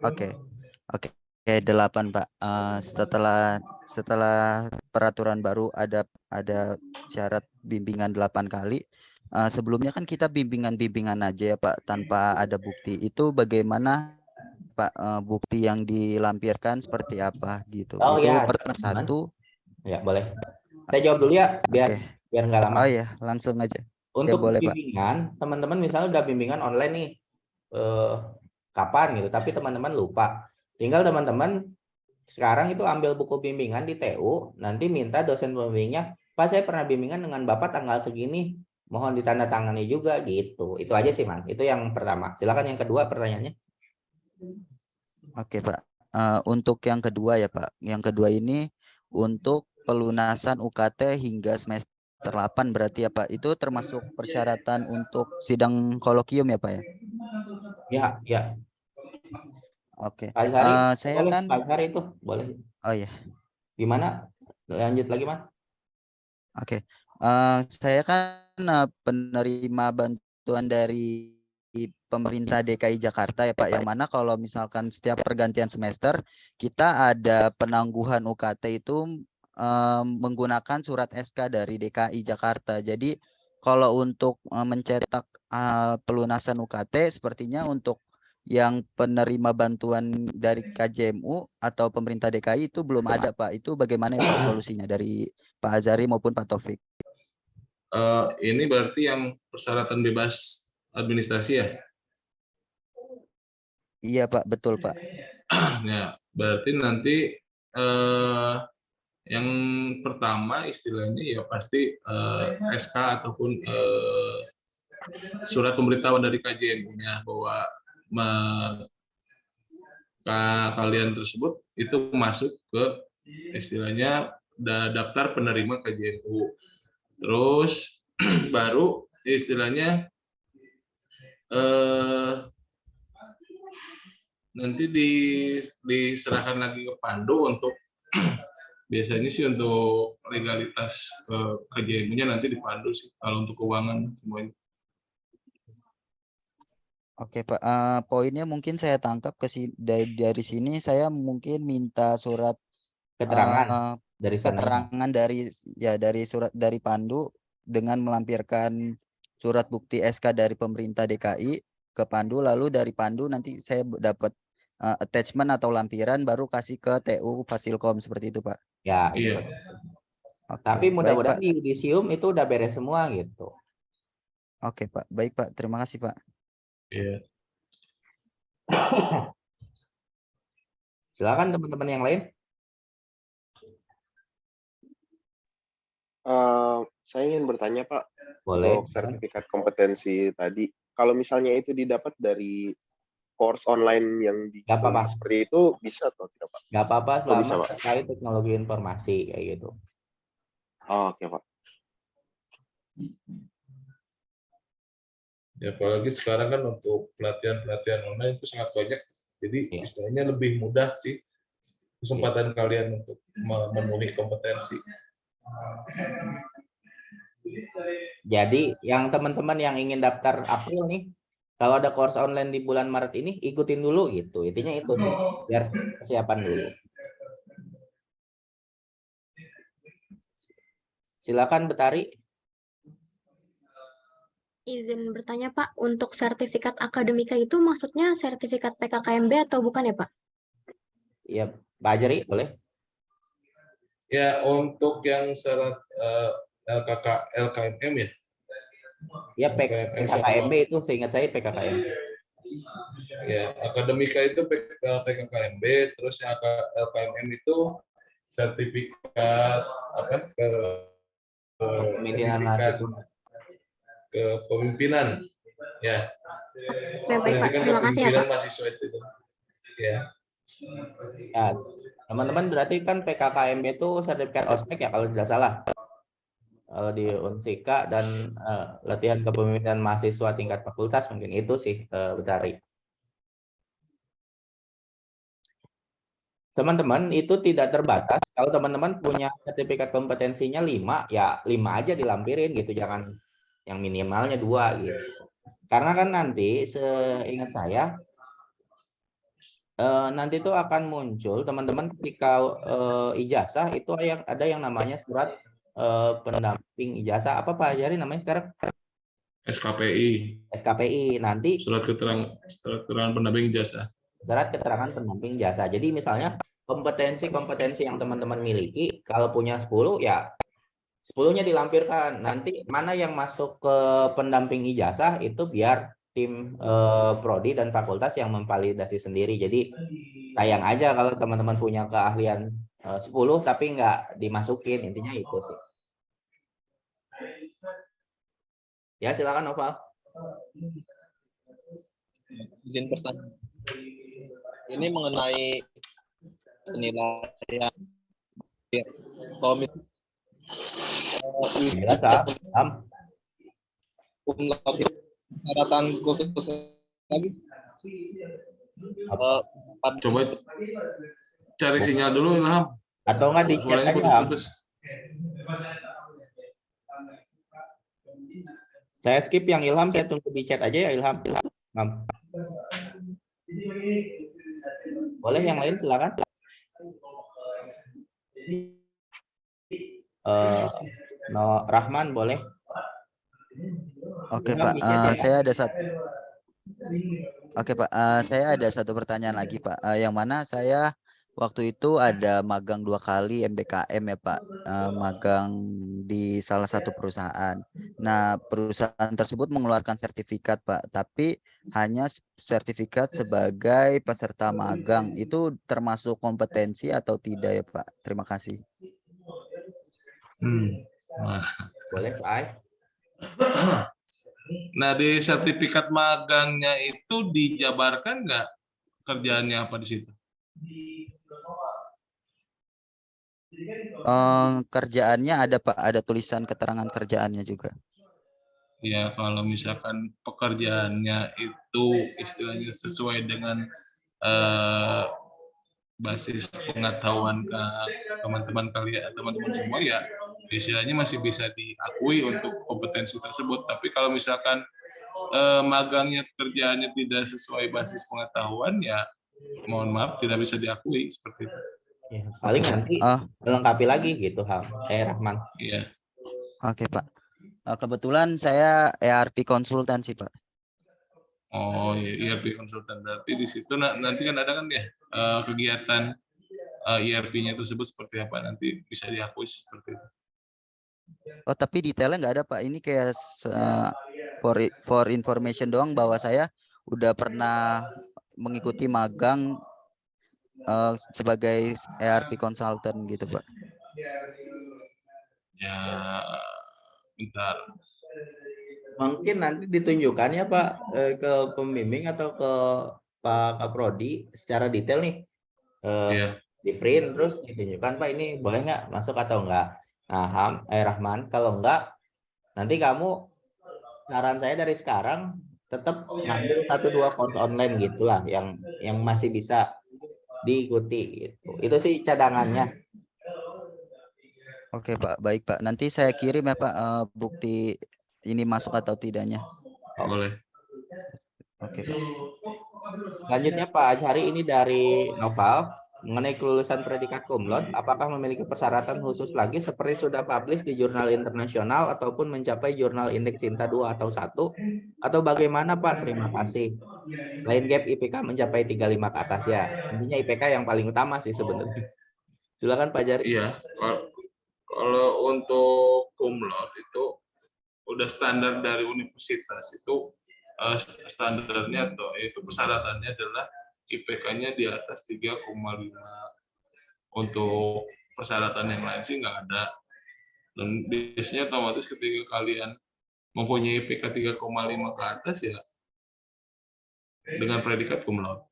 Oke, 8 Pak. Setelah peraturan baru ada syarat bimbingan 8 kali. Sebelumnya kan kita bimbingan aja ya Pak, tanpa ada bukti. Itu bagaimana Pak, bukti yang dilampirkan seperti apa gitu? Oh itu ya, satu. Ya boleh. Saya jawab dulu ya biar nggak lama. Oh ya, langsung aja. Untuk boleh bimbingan, teman-teman misalnya udah bimbingan online nih, kapan gitu, tapi teman-teman lupa. Tinggal teman-teman sekarang itu ambil buku bimbingan di TU, nanti minta dosen pembimbingnya, Pak saya pernah bimbingan dengan Bapak tanggal segini, mohon ditandatangani juga gitu. Itu aja sih Man, itu yang pertama. Silakan yang kedua pertanyaannya. Oke Pak. Untuk yang kedua ya Pak. Yang kedua ini untuk pelunasan UKT hingga semester 8 berarti ya Pak. Itu termasuk persyaratan untuk sidang kolokium ya Pak ya? Ya, ya. Oke. Pak Hari, Saya boleh kan, Pak Hari itu boleh. oh ya, Gimana? Lanjut lagi Man. oke. Saya kan penerima bantuan dari pemerintah DKI Jakarta ya Pak, yang mana kalau misalkan setiap pergantian semester kita ada penangguhan UKT itu menggunakan surat SK dari DKI Jakarta. Jadi kalau untuk mencetak pelunasan UKT sepertinya untuk yang penerima bantuan dari KJMU atau pemerintah DKI itu belum ada Pak. Itu bagaimana ya Pak solusinya dari Pak Azari maupun Pak Taufik? Ini berarti yang persyaratan bebas administrasi ya? Iya Pak, betul Pak. Ya, berarti nanti yang pertama istilahnya ya pasti SK ataupun surat pemberitahuan dari KJMU-nya bahwa kalian tersebut itu masuk ke istilahnya daftar penerima KJMU. Terus baru istilahnya nanti diserahkan lagi ke Pandu untuk biasanya sih untuk legalitas KJMU-nya nanti di Pandu sih kalau untuk keuangan semuanya. Oke Pak, poinnya mungkin saya tangkap dari sini saya mungkin minta surat Keterangan dari sana. keterangan dari surat dari Pandu dengan melampirkan surat bukti SK dari pemerintah DKI ke Pandu, lalu dari Pandu nanti saya dapat attachment atau lampiran baru kasih ke TU Fasilkom seperti itu Pak. Ya, Iya. Oke, tapi baik mudah-mudahan Pak. di yudisium itu udah beres semua gitu. Oke Pak, baik Pak. Terima kasih Pak. Iya. Silakan teman-teman yang lain. Saya ingin bertanya Pak, Boleh. untuk sertifikat kompetensi tadi, kalau misalnya itu didapat dari course online yang Gak apa-apa. seperti itu bisa atau tidak Pak? Gak apa-apa Oh, bisa, selama Pak. terkait teknologi informasi kayak gitu. Oh, oke Pak. Ya, apalagi sekarang kan untuk pelatihan online itu sangat banyak. Jadi Iya. istilahnya lebih mudah sih kesempatan kalian untuk memenuhi kompetensi. Jadi yang teman-teman yang ingin daftar April nih, kalau ada course online di bulan Maret ini ikutin dulu gitu. Intinya itu sih, biar persiapan dulu. Silakan Betari. Izin bertanya Pak, untuk sertifikat akademika itu maksudnya sertifikat PKKMB atau bukan ya Pak? Ya, Pak Ajari boleh. Ya, untuk yang syarat LKMM ya. Ya, PKKMB itu seingat saya PKKMB. Ya, akademika itu PKKMB, terus yang LKMM itu sertifikat apa Kepemimpinan mahasiswa. Kepemimpinan ya. Baik Pak, Pendidikan terima kasih ya kepemimpinan Pak. mahasiswa itu. Ya. Ya, teman-teman berarti kan PKKMB itu sertifikat ospek ya kalau tidak salah. Kalau di Unsika dan latihan kepemimpinan mahasiswa tingkat fakultas mungkin itu sih Betari. Teman-teman itu tidak terbatas. Kalau teman-teman punya sertifikat kompetensinya 5, ya 5 aja dilampirin gitu, jangan yang minimalnya 2 gitu. Karena kan nanti seingat saya nanti itu akan muncul teman-teman ketika ijazah itu ada yang namanya surat pendamping ijazah, apa Pak Jari namanya sekarang? SKPI nanti Surat keterangan pendamping ijazah. Surat keterangan pendamping ijazah. Jadi misalnya kompetensi yang teman-teman miliki, kalau punya 10 ya 10-nya dilampirkan. Nanti mana yang masuk ke pendamping ijazah itu biar tim prodi dan fakultas yang memvalidasi sendiri. Jadi sayang aja kalau teman-teman punya keahlian 10 tapi nggak dimasukin, intinya itu sih. Ya silakan Noval. Izin pertanyaan. Ini mengenai penilaian komit Jelas, Am? persyaratan khusus lagi. Coba cari sinyal dulu Ilham. Atau nggak di chat Suaranya aja, Am? putus-putus. Saya skip yang Ilham, saya tunggu di chat aja ya Ilham. Am. Boleh yang lain silakan. No, Rahman boleh. Oke Ilham Pak, di chat ya. saya ada satu. Oke Pak, saya ada satu pertanyaan lagi Pak. Yang mana saya waktu itu ada magang 2 kali MBKM ya Pak, magang di salah satu perusahaan. Nah perusahaan tersebut mengeluarkan sertifikat Pak, tapi hanya sertifikat sebagai peserta magang. Itu termasuk kompetensi atau tidak ya Pak? Terima kasih. Nah. Boleh Pak Ai. Nah, di sertifikat magangnya itu dijabarkan nggak kerjaannya apa di situ? Kerjaannya ada Pak, ada tulisan keterangan kerjaannya juga. Ya, kalau misalkan pekerjaannya itu istilahnya sesuai dengan basis pengetahuan ke teman-teman kalian, teman-teman semua ya, istilahnya masih bisa diakui untuk kompetensi tersebut. Tapi kalau misalkan magangnya kerjaannya tidak sesuai basis pengetahuan, ya mohon maaf tidak bisa diakui seperti itu. Ya, paling nanti melengkapi lagi gitu Rahman. Iya. Oke Pak. Kebetulan saya ERP konsultan sih Pak. Oh iya, ERP konsultan, berarti di situ nanti kan ada kan ya kegiatan ERP-nya tersebut seperti apa, nanti bisa diakui seperti itu. Oh tapi detailnya nggak ada Pak. Ini kayak for information doang bahwa saya udah pernah mengikuti magang sebagai ERP consultant gitu Pak. Ya, bentar. Mungkin nanti ditunjukkan ya Pak ke pembimbing atau ke Pak Kaprodi secara detail nih. Di print terus ditunjukkan Pak, ini boleh nggak masuk atau enggak. Nah Rahman, kalau enggak nanti kamu, saran saya dari sekarang tetap ngambil 1-2 course online gitulah yang masih bisa diikuti gitu. Itu sih cadangannya. Oke Pak, baik Pak. Nanti saya kirim ya Pak bukti ini masuk atau tidaknya. Boleh. Oke Pak. Selanjutnya Pak Ajhari, ini dari Noval. Mengenai kelulusan predikat cum laude, apakah memiliki persyaratan khusus lagi seperti sudah publish di jurnal internasional ataupun mencapai jurnal indeks INTA 2 atau 1? Atau bagaimana Pak? Terima kasih. Lain gap IPK mencapai 35 ke atas ya. Intinya IPK yang paling utama sih sebenarnya. Silakan Pak Ajhari. Iya, kalau untuk cum laude itu udah standar dari universitas, itu standarnya atau itu persyaratannya adalah IPK-nya di atas 3,5. Untuk persyaratan yang lain sih nggak ada. Dan biasanya otomatis ketika kalian mempunyai IPK 3,5 ke atas ya dengan predikat cum laude.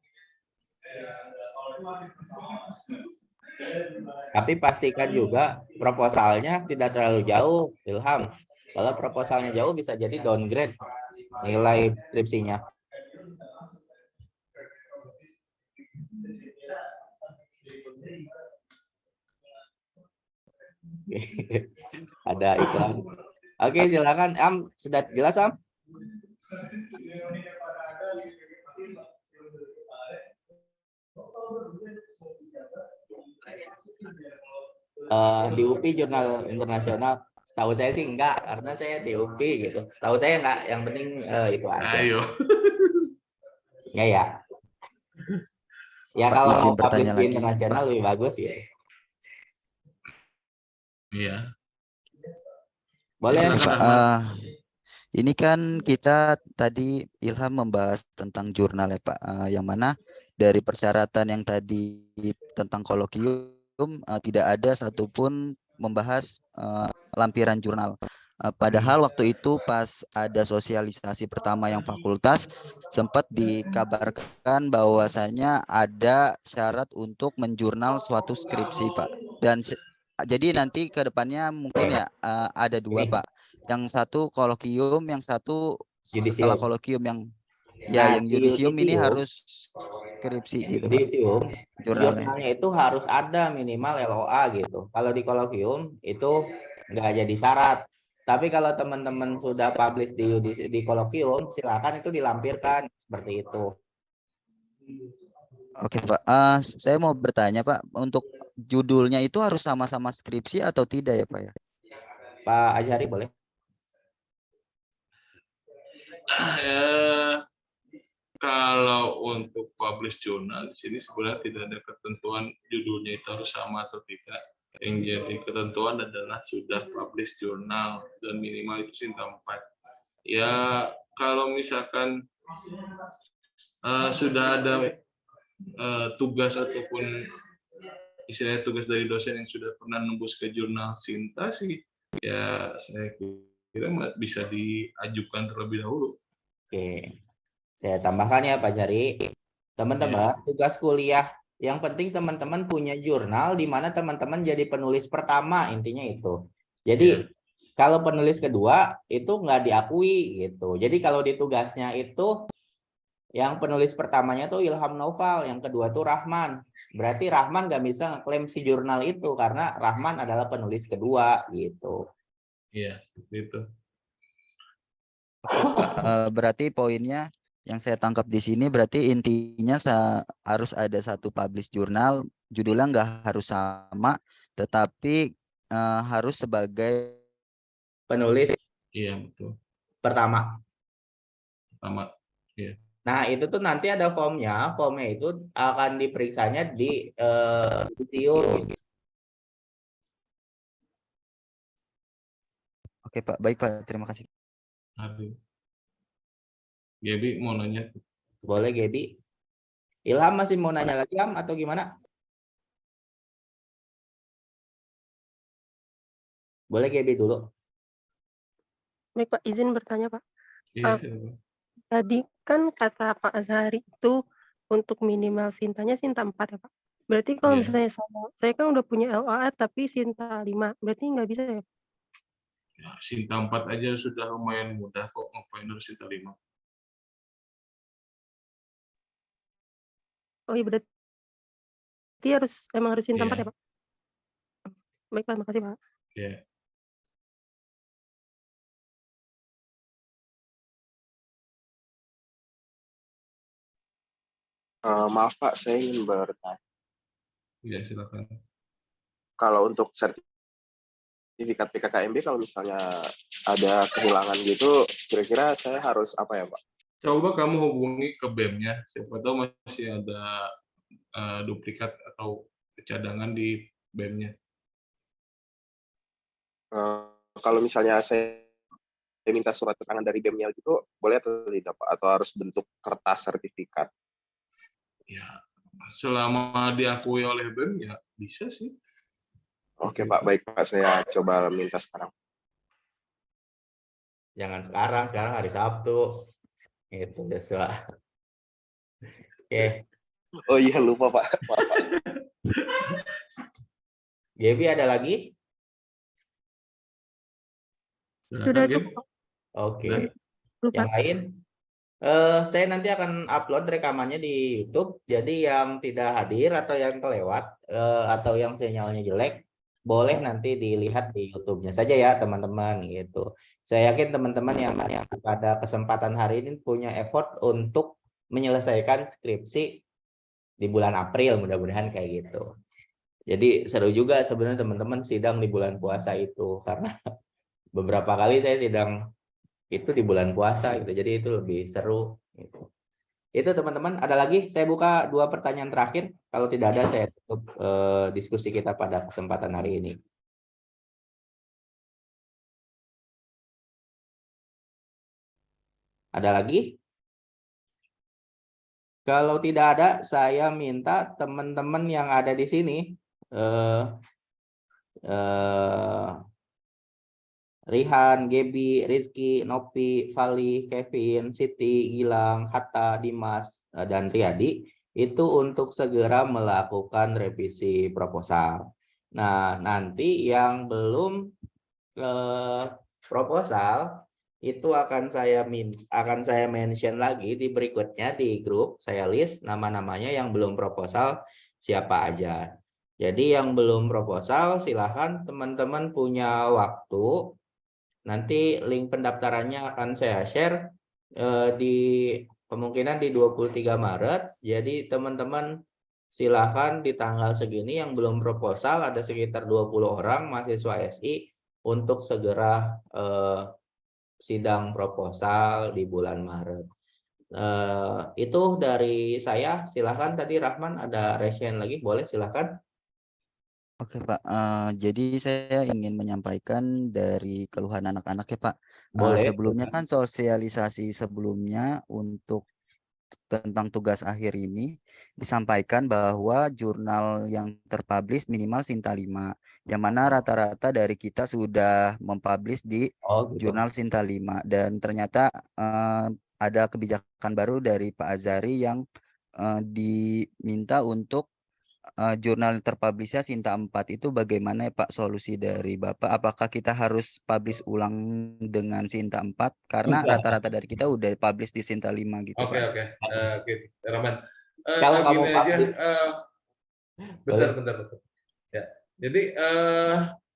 Tapi pastikan juga proposalnya tidak terlalu jauh, Ilham. Kalau proposalnya jauh bisa jadi downgrade nilai skripsinya. Ada iklan. Oke, silakan Am, sudah jelas Am? Di UPI jurnal internasional, setahu saya sih enggak, karena saya di UPI gitu. Setahu saya enggak, yang penting itu aja. Ayo. Ya. Ya kalau mau publish di internasional lebih bagus ya. Iya. Boleh Pak, Ini kan kita tadi Ilham membahas tentang jurnal ya Pak, yang mana dari persyaratan yang tadi tentang kolokium tidak ada satupun membahas lampiran jurnal. Padahal waktu itu pas ada sosialisasi pertama yang fakultas sempat dikabarkan bahwasanya ada syarat untuk menjurnal suatu skripsi Pak. Dan jadi nanti ke depannya mungkin ya ada dua Pak. Yang satu kolokium, yang satu setelah Yudisium. kolokium yang Nah, yang di yudisium ini yudisium, harus skripsi gitu Pak yudisium, jurnalnya. jurnalnya itu harus ada minimal LOA gitu. Kalau di kolokium itu nggak jadi syarat. Tapi kalau teman-teman sudah publish di kolokium, silakan itu dilampirkan seperti itu. Oke Pak, saya mau bertanya Pak, untuk judulnya itu harus sama-sama skripsi atau tidak ya Pak ya? Pak Azhari boleh? Kalau untuk publish jurnal di sini sebenarnya tidak ada ketentuan judulnya itu harus sama atau tidak. Yang jadi ketentuan adalah sudah publish jurnal dan minimal itu Sinta 4. Ya kalau misalkan sudah ada tugas ataupun istilahnya tugas dari dosen yang sudah pernah nembus ke jurnal Sinta sih, ya saya kira bisa diajukan terlebih dahulu. Oke. Saya tambahkan ya Pak Jari. Teman-teman, tugas kuliah yang penting teman-teman punya jurnal di mana teman-teman jadi penulis pertama, intinya itu. Jadi kalau penulis kedua itu nggak diakui gitu. Jadi kalau di tugasnya itu yang penulis pertamanya tuh Ilham Naufal, yang kedua tuh Rahman. Berarti Rahman nggak bisa ngeklaim si jurnal itu karena Rahman adalah penulis kedua gitu. Iya, seperti itu. Berarti poinnya yang saya tangkap di sini berarti intinya harus ada satu publish jurnal, judulnya nggak harus sama, tetapi harus sebagai penulis. Iya betul. Pertama. Iya. Nah itu tuh nanti ada formnya itu akan diperiksanya di video. Oke Pak, baik Pak, terima kasih. Gaby mau nanya? Boleh Gaby. Ilham masih mau nanya lagi Ham atau gimana? Boleh Gaby dulu. Baik Pak, izin bertanya Pak. Iya. Tadi kan kata Pak Azhari itu untuk minimal Sintanya Sinta 4 ya Pak. Berarti kalau misalnya saya kan udah punya LOA tapi Sinta 5, berarti nggak bisa ya? Ya, Sinta 4 aja sudah lumayan mudah kok, ngapain harus Sinta 5. Oh iya berarti emang harus Sinta 4 ya Pak? Baik Pak, makasih Pak. Iya. Maaf Pak, saya ingin bertanya. Iya silakan. Kalau untuk sertifikat PKKMB, kalau misalnya ada kehilangan gitu, kira-kira saya harus apa ya Pak? Coba kamu hubungi ke BEM-nya, siapa tahu masih ada duplikat atau cadangan di BEM-nya. Kalau misalnya saya minta surat keterangan dari BEM-nya gitu, boleh atau tidak Pak? Atau harus bentuk kertas sertifikat? Ya, selama diakui oleh BEM ya bisa sih. Oke Pak, baik Pak, saya coba minta sekarang. Jangan sekarang hari Sabtu. Itu Joshua. Oke. Oh iya lupa Pak. Maaf, Pak. Gaby ada lagi? Sudah cukup. Oke. Lupa. Yang lain? Saya nanti akan upload rekamannya di YouTube. Jadi yang tidak hadir atau yang kelewat atau yang sinyalnya jelek, boleh nanti dilihat di YouTube-nya saja ya teman-teman gitu. Saya yakin teman-teman yang pada kesempatan hari ini punya effort untuk menyelesaikan skripsi di bulan April, mudah-mudahan kayak gitu. Jadi seru juga sebenarnya teman-teman sidang di bulan puasa itu karena beberapa kali saya sidang itu di bulan puasa gitu, jadi itu lebih seru gitu. Itu teman-teman, ada lagi? Saya buka 2 pertanyaan terakhir, kalau tidak ada saya tutup diskusi kita pada kesempatan hari ini. Ada lagi? Kalau tidak ada, saya minta teman-teman yang ada di sini, Rihan, Gebi, Rizky, Nopi, Fali, Kevin, Siti, Gilang, Hatta, Dimas, dan Riyadi, itu untuk segera melakukan revisi proposal. Nah, nanti yang belum proposal itu akan saya mention lagi di berikutnya di grup, saya list nama-namanya yang belum proposal siapa aja. Jadi yang belum proposal silahkan teman-teman punya waktu, nanti link pendaftarannya akan saya share di kemungkinan di 23 Maret. Jadi teman-teman silahkan di tanggal segini yang belum proposal ada sekitar 20 orang mahasiswa SI untuk segera sidang proposal di bulan Maret. Itu dari saya. Silahkan tadi Rahman ada resen lagi, boleh silahkan. Oke Pak, jadi saya ingin menyampaikan dari keluhan anak-anak ya Pak. Boleh. Sebelumnya kan sosialisasi sebelumnya untuk tentang tugas akhir ini disampaikan bahwa jurnal yang terpublish minimal Sinta 5, yang mana rata-rata dari kita sudah mempublish di jurnal Sinta 5, dan ternyata ada kebijakan baru dari Pak Azhari yang diminta untuk jurnal terpublishnya Sinta 4. Itu bagaimana ya Pak solusi dari Bapak? Apakah kita harus publish ulang dengan Sinta 4? Karena rata-rata dari kita udah publish di Sinta 5 gitu Oke, Pak. oke. Rahman. Kalau kamu Gini aja, publish. bentar. Ya. Jadi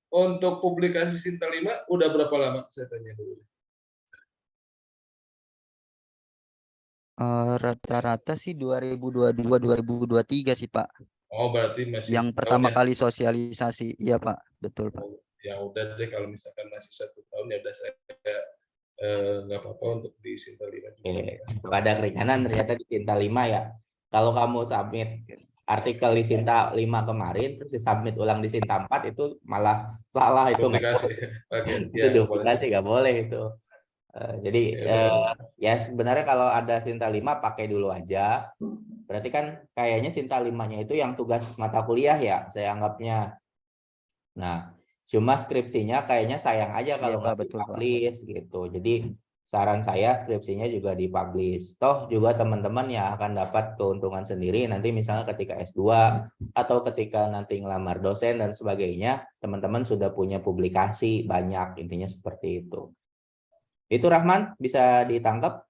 untuk publikasi Sinta 5 udah berapa lama saya tanya dulu. Rata-rata sih 2022-2023 sih Pak. Oh, berarti masih Yang pertama kali sosialisasi, iya Pak, betul Pak. Ya udah deh, kalau misalkan masih 1 tahun ya udah saya nggak apa-apa untuk di Sinta 5 juga. Ada keringanan ternyata di Sinta 5 ya. Kalau kamu submit artikel di Sinta 5 kemarin terus disubmit ulang di Sinta 4 itu malah salah, itu nggak boleh. Itu duplikasi nggak boleh itu. Jadi ya sebenarnya kalau ada Sinta 5 pakai dulu aja. Berarti kan kayaknya Sinta 5-nya itu yang tugas mata kuliah ya, saya anggapnya. Nah, cuma skripsinya kayaknya sayang aja kalau nggak dipublish gitu. Jadi saran saya skripsinya juga dipublish. Toh juga teman-teman yang akan dapat keuntungan sendiri nanti misalnya ketika S2 atau ketika nanti ngelamar dosen dan sebagainya, teman-teman sudah punya publikasi banyak, intinya seperti itu. Itu Rahman, bisa ditangkap?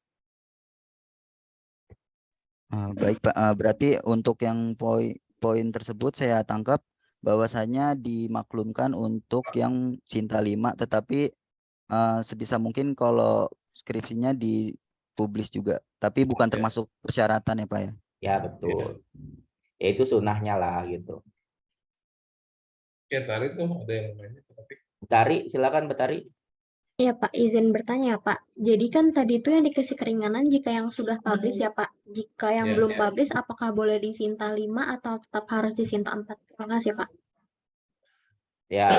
Baik Pak, berarti untuk yang poin tersebut saya tangkap bahwasanya dimaklumkan untuk yang Sinta 5, tetapi sebisa mungkin kalau skripsinya dipublish juga, tapi bukan termasuk persyaratan ya Pak ya? Ya betul, ya itu sunahnya lah gitu. Oke, Tari tuh ada yang nanya. Betari, silakan Betari. Ya Pak, izin bertanya Pak. Jadi kan tadi itu yang dikasih keringanan jika yang sudah publish ya Pak. Jika yang belum publish, apakah boleh di Sinta 5 atau tetap harus di Sinta 4? Terima kasih Pak. Ya,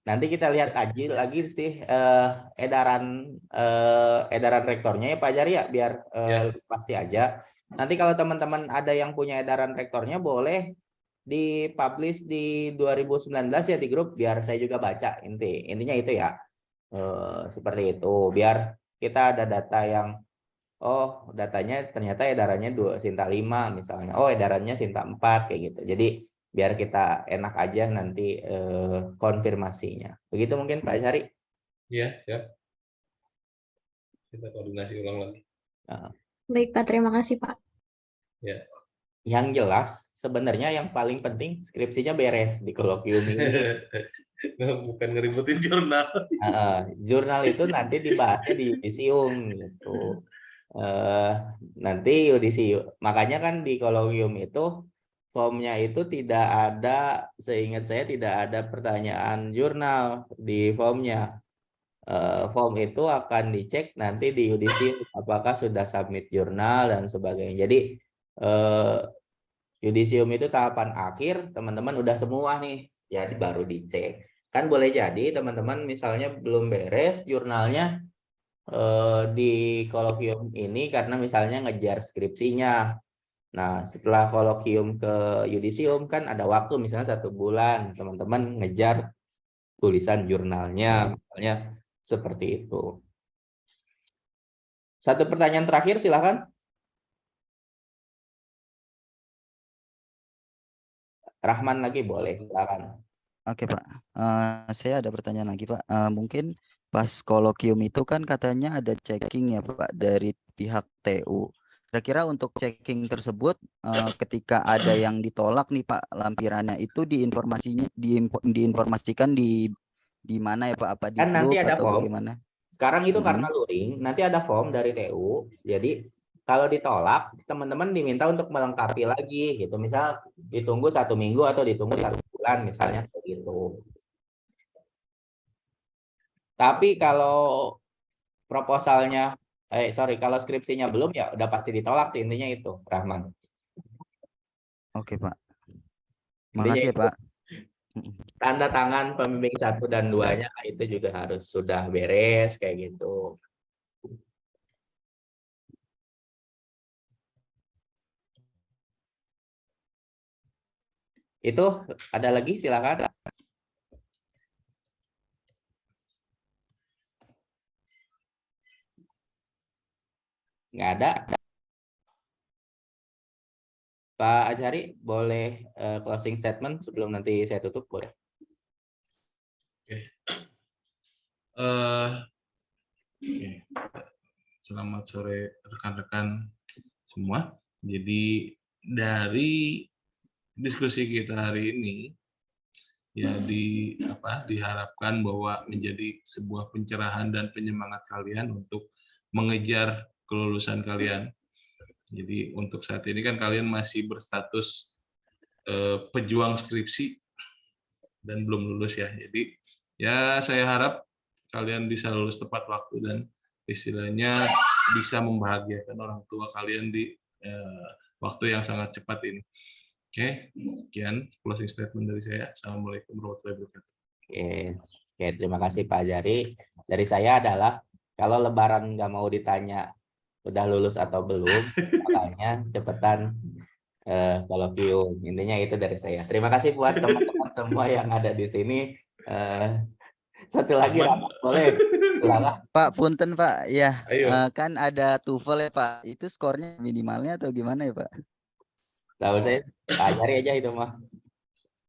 nanti kita lihat aja lagi sih edaran rektornya ya Pak Jari ya, biar pasti aja. Nanti kalau teman-teman ada yang punya edaran rektornya boleh dipublish di 2019 ya di grup, biar saya juga baca. Intinya itu ya. Seperti itu, biar kita ada data yang datanya ternyata edarannya Sinta 5 misalnya, edarannya Sinta 4 kayak gitu. Jadi biar kita enak aja nanti konfirmasinya. Begitu mungkin Pak Syari? Iya, siap. Kita koordinasi ulang lagi. Baik Pak, terima kasih Pak. Ya. Yang jelas sebenarnya yang paling penting skripsinya beres di kolokium ini. Bukan ngeributin jurnal. Jurnal itu nanti dibahasnya di yudisium gitu. Nanti yudisium, makanya kan di kolokium itu formnya itu tidak ada, seingat saya tidak ada pertanyaan jurnal di formnya. Form itu akan dicek nanti di yudisium apakah sudah submit jurnal dan sebagainya. Jadi yudisium itu tahapan akhir, teman-teman udah semua nih, jadi baru dicek. Kan boleh jadi teman-teman misalnya belum beres jurnalnya, di kolokium ini karena misalnya ngejar skripsinya. Nah, setelah kolokium ke yudisium kan ada waktu misalnya 1 bulan, teman-teman ngejar tulisan jurnalnya, misalnya seperti itu. Satu pertanyaan terakhir, silakan. Rahman lagi boleh, silakan. Oke Pak, saya ada pertanyaan lagi Pak. Mungkin pas kolokium itu kan katanya ada checking ya Pak dari pihak TU. Kira-kira untuk checking tersebut, ketika ada yang ditolak nih Pak lampirannya itu diinformasikan di mana ya Pak? Apa di Kan nanti grup ada atau form. bagaimana? Sekarang itu karena luring, nanti ada form dari TU. Jadi kalau ditolak, teman-teman diminta untuk melengkapi lagi gitu. Misal ditunggu 1 minggu atau ditunggu 1 bulan misalnya begitu. Tapi kalau proposalnya, kalau skripsinya belum ya udah pasti ditolak sih, intinya itu, Rahman. Oke Pak. Intinya Makasih ya itu. Pak. Tanda tangan pembimbing 1 dan 2-nya itu juga harus sudah beres kayak gitu. Itu ada lagi, silakan. Nggak ada. Pak Azhari, boleh closing statement sebelum nanti saya tutup, boleh? Oke. Selamat sore rekan-rekan semua. Jadi dari diskusi kita hari ini ya diharapkan bahwa menjadi sebuah pencerahan dan penyemangat kalian untuk mengejar kelulusan kalian. Jadi untuk saat ini kan kalian masih berstatus pejuang skripsi dan belum lulus ya. Jadi ya saya harap kalian bisa lulus tepat waktu dan istilahnya bisa membahagiakan orang tua kalian di waktu yang sangat cepat ini. Oke, sekian closing statement dari saya. Assalamualaikum warahmatullahi wabarakatuh. Oke, terima kasih Pak Azhari. Dari saya adalah kalau Lebaran nggak mau ditanya udah lulus atau belum, makanya cepetan kolokium. Intinya itu dari saya. Terima kasih buat teman-teman semua yang ada di sini. Satu lagi, Rahmat, boleh? Silakan. Pak, punten Pak, ya Ayo. kan ada TOEFL ya Pak. Itu skornya minimalnya atau gimana ya Pak? Tahu saya, Pak Azhari aja itu mah.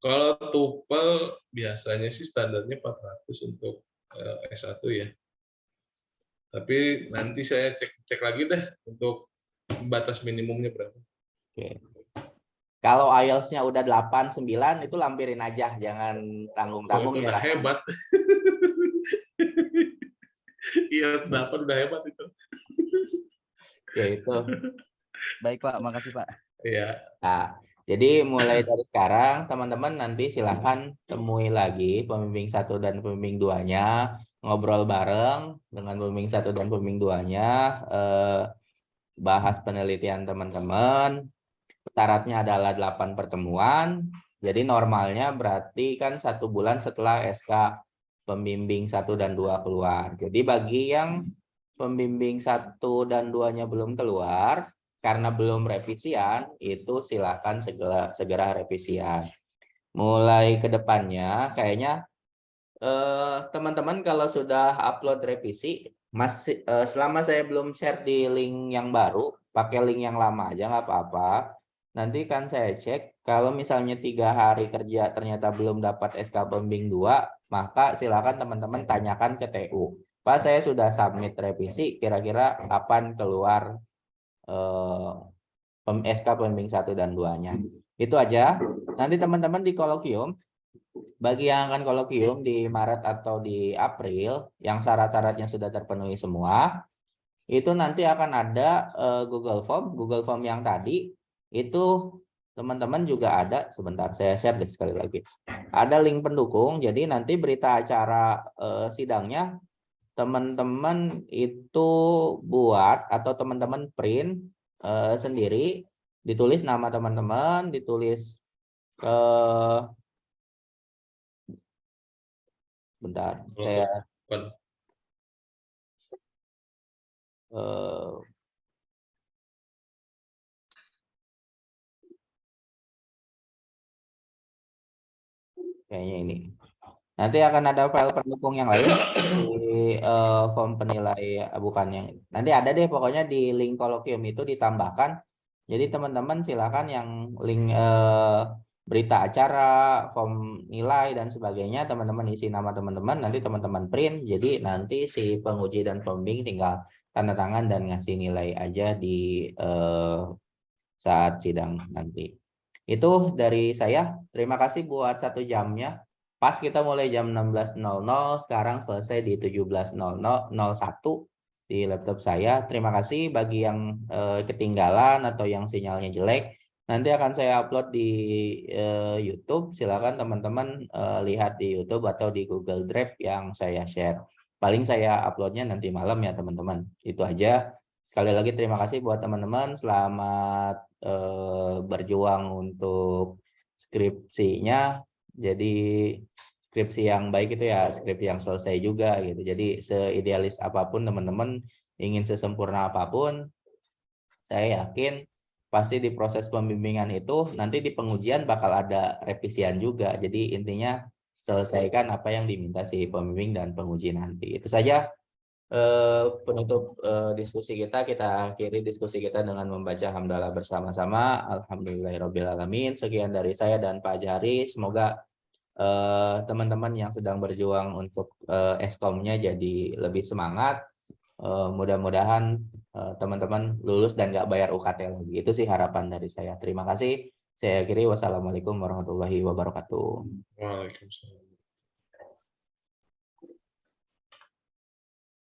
Kalau TOEFL biasanya sih standarnya 400 untuk S1 ya. Tapi nanti saya cek lagi deh untuk batas minimumnya berapa. Oke. Kalau IELTS-nya udah 8, 9 itu lampirin aja, jangan tanggung-tanggung ya. Udah hebat. Iya, 8 udah hebat itu. Ya itu. Baik Pak, makasih Pak. Iya. Nah, jadi mulai dari sekarang teman-teman nanti silahkan temui lagi pembimbing 1 dan pembimbing 2-nya, ngobrol bareng dengan pembimbing 1 dan pembimbing 2-nya, bahas penelitian teman-teman. Syaratnya adalah 8 pertemuan. Jadi normalnya berarti kan 1 bulan setelah SK pembimbing 1 dan 2 keluar. Jadi bagi yang pembimbing 1 dan 2-nya belum keluar, karena belum revisian, itu silakan segera revisian. Mulai ke depannya, kayaknya teman-teman kalau sudah upload revisi, selama saya belum share di link yang baru, pakai link yang lama aja nggak apa-apa. Nanti kan saya cek, kalau misalnya 3 hari kerja ternyata belum dapat SK pembimbing 2, maka silakan teman-teman tanyakan ke TU. Pak, saya sudah submit revisi, kira-kira kapan keluar SK pembimbing 1 dan 2-nya. Itu aja. Nanti teman-teman di kolokium, bagi yang akan kolokium di Maret atau di April, yang syarat-syaratnya sudah terpenuhi semua, itu nanti akan ada Google Form yang tadi, itu teman-teman juga ada, sebentar saya share deh sekali lagi. Ada link pendukung, jadi nanti berita acara sidangnya, teman-teman itu buat atau teman-teman print sendiri, ditulis nama teman-teman, ditulis bentar, saya kayaknya ini. Nanti akan ada file pendukung yang lain di form penilai, bukan yang nanti ada deh pokoknya di link kolokium itu ditambahkan. Jadi teman-teman silakan yang link berita acara, form nilai dan sebagainya, teman-teman isi nama teman-teman, nanti teman-teman print. Jadi nanti si penguji dan pembimbing tinggal tanda tangan dan ngasih nilai aja di saat sidang nanti. Itu dari saya. Terima kasih buat 1 jamnya. Pas kita mulai jam 16.00, sekarang selesai di 17.01 di laptop saya. Terima kasih bagi yang ketinggalan atau yang sinyalnya jelek. Nanti akan saya upload di YouTube. Silakan teman-teman lihat di YouTube atau di Google Drive yang saya share. Paling saya uploadnya nanti malam ya teman-teman. Itu aja. Sekali lagi terima kasih buat teman-teman. Selamat berjuang untuk skripsinya. Jadi skripsi yang baik itu ya skripsi yang selesai juga gitu. Jadi seidealis apapun teman-teman, ingin sesempurna apapun, saya yakin pasti di proses pembimbingan itu nanti di pengujian bakal ada revisian juga. Jadi intinya selesaikan apa yang diminta si pembimbing dan penguji nanti. Itu saja penutup diskusi kita akhiri diskusi kita dengan membaca hamdalah bersama-sama. Alhamdulillahirobbilalamin. Sekian dari saya dan Pak Jari. Semoga teman-teman yang sedang berjuang untuk eskomnya jadi lebih semangat. Mudah-mudahan teman-teman lulus dan nggak bayar UKT lagi. Itu sih harapan dari saya. Terima kasih. Saya akhiri. Wassalamualaikum warahmatullahi wabarakatuh. Waalaikumsalam.